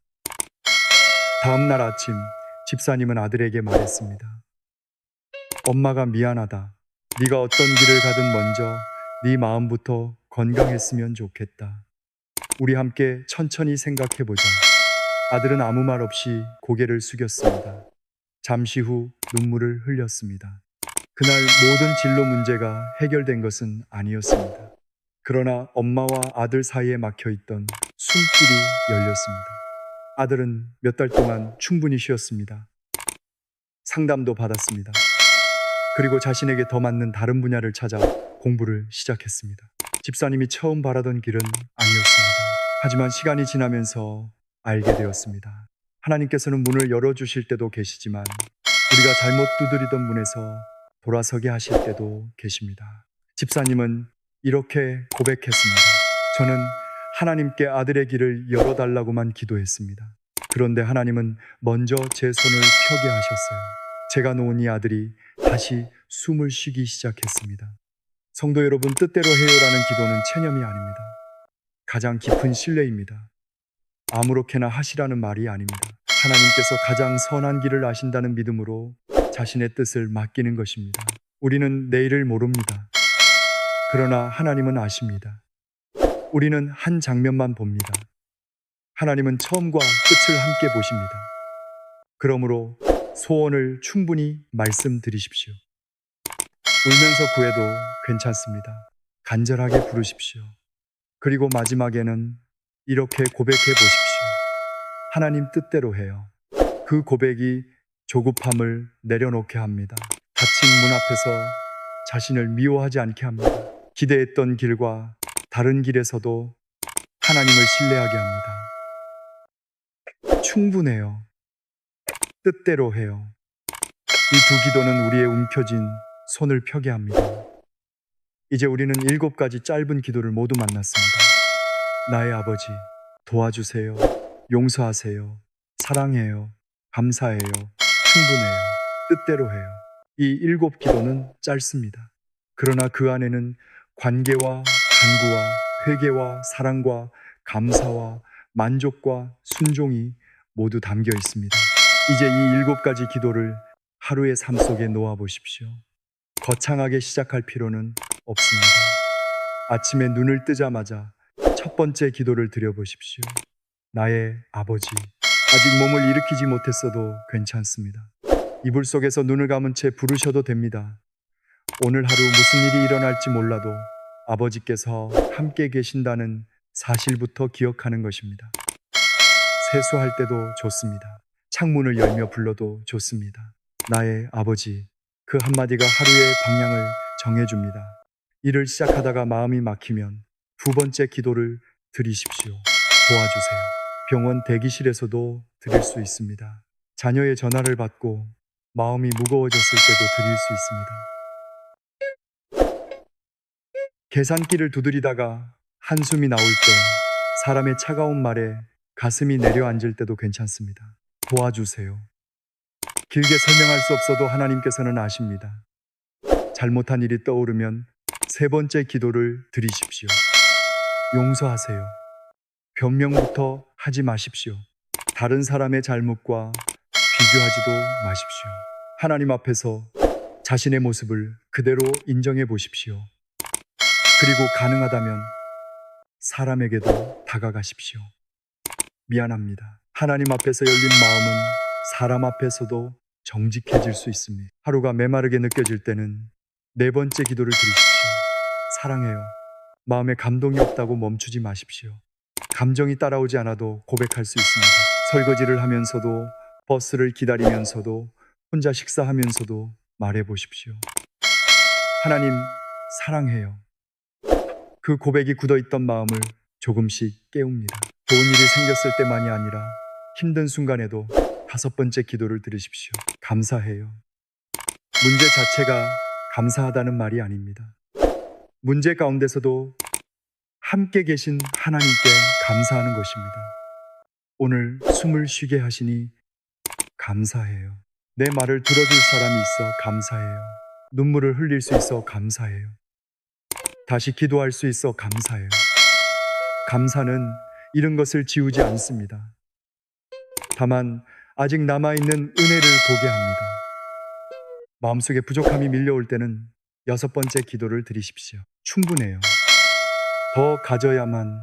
다음 날 아침 집사님은 아들에게 말했습니다. 엄마가 미안하다. 네가 어떤 길을 가든 먼저 네 마음부터 건강했으면 좋겠다. 우리 함께 천천히 생각해보자. 아들은 아무 말 없이 고개를 숙였습니다. 잠시 후 눈물을 흘렸습니다. 그날 모든 진로 문제가 해결된 것은 아니었습니다. 그러나 엄마와 아들 사이에 막혀 있던 숨길이 열렸습니다. 아들은 몇 달 동안 충분히 쉬었습니다. 상담도 받았습니다. 그리고 자신에게 더 맞는 다른 분야를 찾아 공부를 시작했습니다. 집사님이 처음 바라던 길은 아니었습니다. 하지만 시간이 지나면서 알게 되었습니다. 하나님께서는 문을 열어주실 때도 계시지만 우리가 잘못 두드리던 문에서 돌아서게 하실 때도 계십니다. 집사님은 이렇게 고백했습니다. 저는 하나님께 아들의 길을 열어달라고만 기도했습니다. 그런데 하나님은 먼저 제 손을 펴게 하셨어요. 제가 놓은 이 아들이 다시 숨을 쉬기 시작했습니다. 성도 여러분, 뜻대로 해요라는 기도는 체념이 아닙니다. 가장 깊은 신뢰입니다. 아무렇게나 하시라는 말이 아닙니다. 하나님께서 가장 선한 길을 아신다는 믿음으로 자신의 뜻을 맡기는 것입니다. 우리는 내일을 모릅니다. 그러나 하나님은 아십니다. 우리는 한 장면만 봅니다. 하나님은 처음과 끝을 함께 보십니다. 그러므로 소원을 충분히 말씀드리십시오. 울면서 구해도 괜찮습니다. 간절하게 부르십시오. 그리고 마지막에는 이렇게 고백해 보십시오. 하나님 뜻대로 해요. 그 고백이 조급함을 내려놓게 합니다. 닫힌 문 앞에서 자신을 미워하지 않게 합니다. 기대했던 길과 다른 길에서도 하나님을 신뢰하게 합니다. 충분해요. 뜻대로 해요. 이 두 기도는 우리의 움켜쥔 손을 펴게 합니다. 이제 우리는 7가지 짧은 기도를 모두 만났습니다. 나의 아버지, 도와주세요. 용서하세요. 사랑해요. 감사해요. 충분해요. 뜻대로 해요. 이 7기도는 짧습니다. 그러나 그 안에는 관계와 간구와 회개와 사랑과 감사와 만족과 순종이 모두 담겨 있습니다. 이제 이 7가지 기도를 하루의 삶 속에 놓아 보십시오. 거창하게 시작할 필요는 없습니다. 아침에 눈을 뜨자마자 첫 번째 기도를 드려보십시오. 나의 아버지, 아직 몸을 일으키지 못했어도 괜찮습니다. 이불 속에서 눈을 감은 채 부르셔도 됩니다. 오늘 하루 무슨 일이 일어날지 몰라도 아버지께서 함께 계신다는 사실부터 기억하는 것입니다. 세수할 때도 좋습니다. 창문을 열며 불러도 좋습니다. 나의 아버지, 그 한마디가 하루의 방향을 정해줍니다. 일을 시작하다가 마음이 막히면 두 번째 기도를 드리십시오. 도와주세요. 병원 대기실에서도 드릴 수 있습니다. 자녀의 전화를 받고 마음이 무거워졌을 때도 드릴 수 있습니다. 계산기를 두드리다가 한숨이 나올 때, 사람의 차가운 말에 가슴이 내려앉을 때도 괜찮습니다. 도와주세요. 길게 설명할 수 없어도 하나님께서는 아십니다. 잘못한 일이 떠오르면 세 번째 기도를 드리십시오. 용서하세요. 변명부터 하지 마십시오. 다른 사람의 잘못과 비교하지도 마십시오. 하나님 앞에서 자신의 모습을 그대로 인정해 보십시오. 그리고 가능하다면 사람에게도 다가가십시오. 미안합니다. 하나님 앞에서 열린 마음은 사람 앞에서도 정직해질 수 있습니다. 하루가 메마르게 느껴질 때는 네 번째 기도를 드리십시오. 사랑해요. 마음에 감동이 없다고 멈추지 마십시오. 감정이 따라오지 않아도 고백할 수 있습니다. 설거지를 하면서도, 버스를 기다리면서도, 혼자 식사하면서도 말해 보십시오. 하나님, 사랑해요. 그 고백이 굳어있던 마음을 조금씩 깨웁니다. 좋은 일이 생겼을 때만이 아니라 힘든 순간에도 5번째 기도를 들으십시오. 감사해요. 문제 자체가 감사하다는 말이 아닙니다. 문제 가운데서도 함께 계신 하나님께 감사하는 것입니다. 오늘 숨을 쉬게 하시니 감사해요. 내 말을 들어줄 사람이 있어 감사해요. 눈물을 흘릴 수 있어 감사해요. 다시 기도할 수 있어 감사해요. 감사는 잃은 것을 지우지 않습니다. 다만 아직 남아있는 은혜를 보게 합니다. 마음속에 부족함이 밀려올 때는 6번째 기도를 드리십시오. 충분해요. 더 가져야만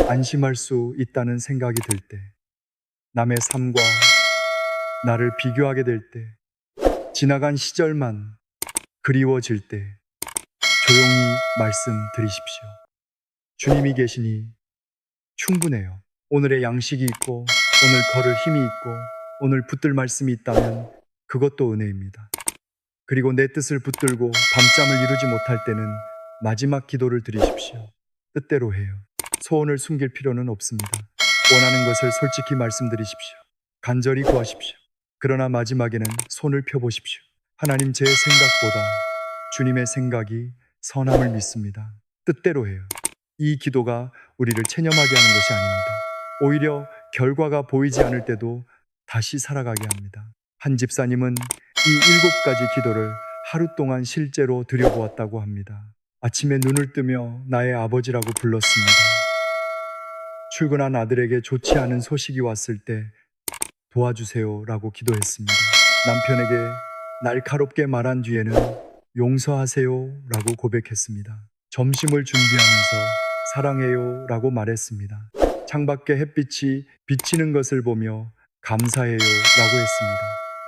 안심할 수 있다는 생각이 들 때, 남의 삶과 나를 비교하게 될 때, 지나간 시절만 그리워질 때 조용히 말씀드리십시오. 주님이 계시니 충분해요. 오늘의 양식이 있고, 오늘 걸을 힘이 있고, 오늘 붙들 말씀이 있다면 그것도 은혜입니다. 그리고 내 뜻을 붙들고 밤잠을 이루지 못할 때는 마지막 기도를 드리십시오. 뜻대로 해요. 소원을 숨길 필요는 없습니다. 원하는 것을 솔직히 말씀드리십시오. 간절히 구하십시오. 그러나 마지막에는 손을 펴보십시오. 하나님, 제 생각보다 주님의 생각이 선함을 믿습니다. 뜻대로 해요. 이 기도가 우리를 체념하게 하는 것이 아닙니다. 오히려 결과가 보이지 않을 때도 다시 살아가게 합니다. 한 집사님은 이 7가지 기도를 하루 동안 실제로 드려보았다고 합니다. 아침에 눈을 뜨며 나의 아버지라고 불렀습니다. 출근한 아들에게 좋지 않은 소식이 왔을 때 도와주세요 라고 기도했습니다. 남편에게 날카롭게 말한 뒤에는 용서하세요 라고 고백했습니다. 점심을 준비하면서 사랑해요 라고 말했습니다. 창밖에 햇빛이 비치는 것을 보며 감사해요 라고 했습니다.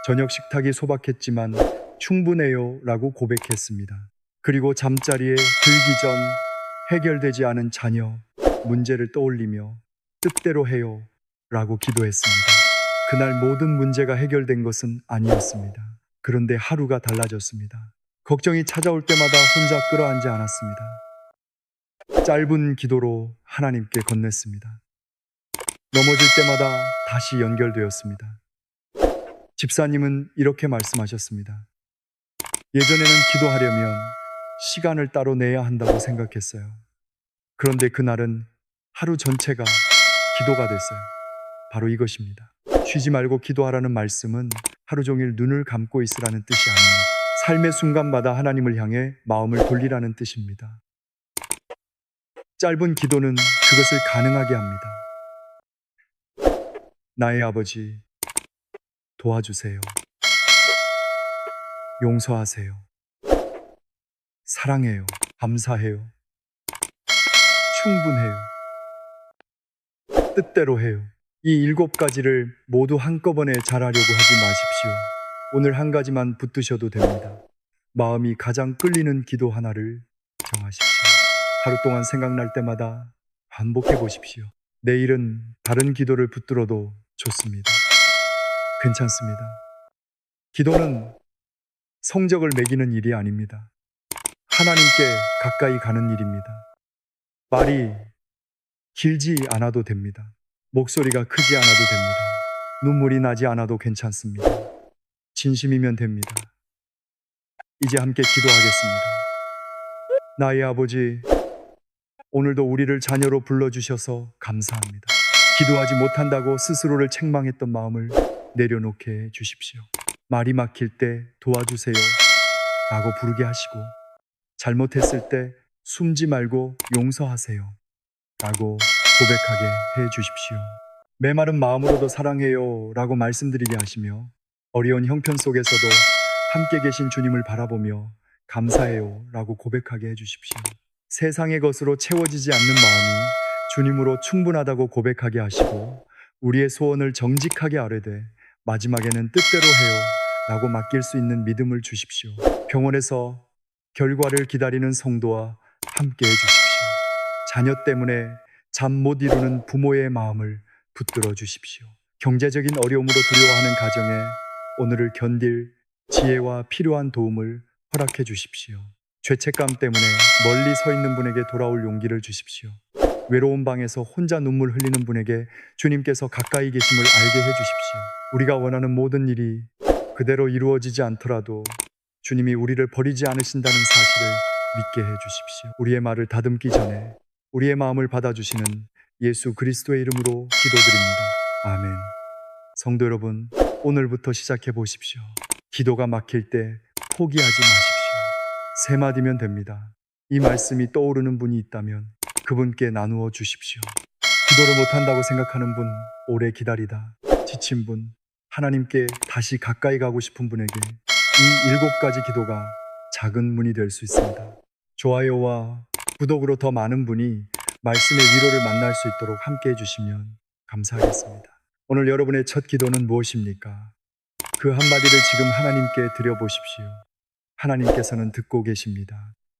저녁 식탁이 소박했지만 충분해요 라고 고백했습니다. 그리고 잠자리에 들기 전 해결되지 않은 자녀 문제를 떠올리며 뜻대로 해요 라고 기도했습니다. 그날 모든 문제가 해결된 것은 아니었습니다. 그런데 하루가 달라졌습니다. 걱정이 찾아올 때마다 혼자 끌어안지 않았습니다. 짧은 기도로 하나님께 건넸습니다. 넘어질 때마다 다시 연결되었습니다. 집사님은 이렇게 말씀하셨습니다. 예전에는 기도하려면 시간을 따로 내야 한다고 생각했어요. 그런데 그날은 하루 전체가 기도가 됐어요. 바로 이것입니다. 쉬지 말고 기도하라는 말씀은 하루 종일 눈을 감고 있으라는 뜻이 아닙니다. 삶의 순간마다 하나님을 향해 마음을 돌리라는 뜻입니다. 짧은 기도는 그것을 가능하게 합니다. 나의 아버지, 도와주세요. 용서하세요. 사랑해요. 감사해요. 충분해요. 뜻대로 해요. 이 7가지를 모두 한꺼번에 잘하려고 하지 마십시오. 오늘 한 가지만 붙드셔도 됩니다. 마음이 가장 끌리는 기도 하나를 정하십시오. 하루 동안 생각날 때마다 반복해 보십시오. 내일은 다른 기도를 붙들어도 좋습니다. 괜찮습니다. 기도는 성적을 매기는 일이 아닙니다. 하나님께 가까이 가는 일입니다. 말이 길지 않아도 됩니다. 목소리가 크지 않아도 됩니다. 눈물이 나지 않아도 괜찮습니다. 진심이면 됩니다. 이제 함께 기도하겠습니다. 나의 아버지, 오늘도 우리를 자녀로 불러주셔서 감사합니다. 기도하지 못한다고 스스로를 책망했던 마음을 내려놓게 해 주십시오. 말이 막힐 때 도와주세요 라고 부르게 하시고, 잘못했을 때 숨지 말고 용서하세요 라고 고백하게 해 주십시오. 메마른 마음으로도 사랑해요 라고 말씀드리게 하시며, 어려운 형편 속에서도 함께 계신 주님을 바라보며 감사해요 라고 고백하게 해 주십시오. 세상의 것으로 채워지지 않는 마음이 주님으로 충분하다고 고백하게 하시고, 우리의 소원을 정직하게 아뢰되 마지막에는 뜻대로 해요 라고 맡길 수 있는 믿음을 주십시오. 병원에서 결과를 기다리는 성도와 함께 해주십시오. 자녀 때문에 잠 못 이루는 부모의 마음을 붙들어 주십시오. 경제적인 어려움으로 두려워하는 가정에 오늘을 견딜 지혜와 필요한 도움을 허락해 주십시오. 죄책감 때문에 멀리 서 있는 분에게 돌아올 용기를 주십시오. 외로운 방에서 혼자 눈물 흘리는 분에게 주님께서 가까이 계심을 알게 해 주십시오. 우리가 원하는 모든 일이 그대로 이루어지지 않더라도 주님이 우리를 버리지 않으신다는 사실을 믿게 해 주십시오. 우리의 말을 다듬기 전에 우리의 마음을 받아주시는 예수 그리스도의 이름으로 기도드립니다. 아멘. 성도 여러분, 오늘부터 시작해 보십시오. 기도가 막힐 때 포기하지 마십시오. 3마디면 됩니다. 이 말씀이 떠오르는 분이 있다면 그분께 나누어 주십시오. 기도를 못한다고 생각하는 분, 오래 기다리다 지친 분, 하나님께 다시 가까이 가고 싶은 분에게 이 7가지 기도가 작은 문이 될 수 있습니다. 좋아요와 구독으로 더 많은 분이 말씀의 위로를 만날 수 있도록 함께 해주시면 감사하겠습니다. 오늘 여러분의 첫 기도는 무엇입니까? 그 한마디를 지금 하나님께 드려보십시오. 하나님께서는 듣고 계십니다.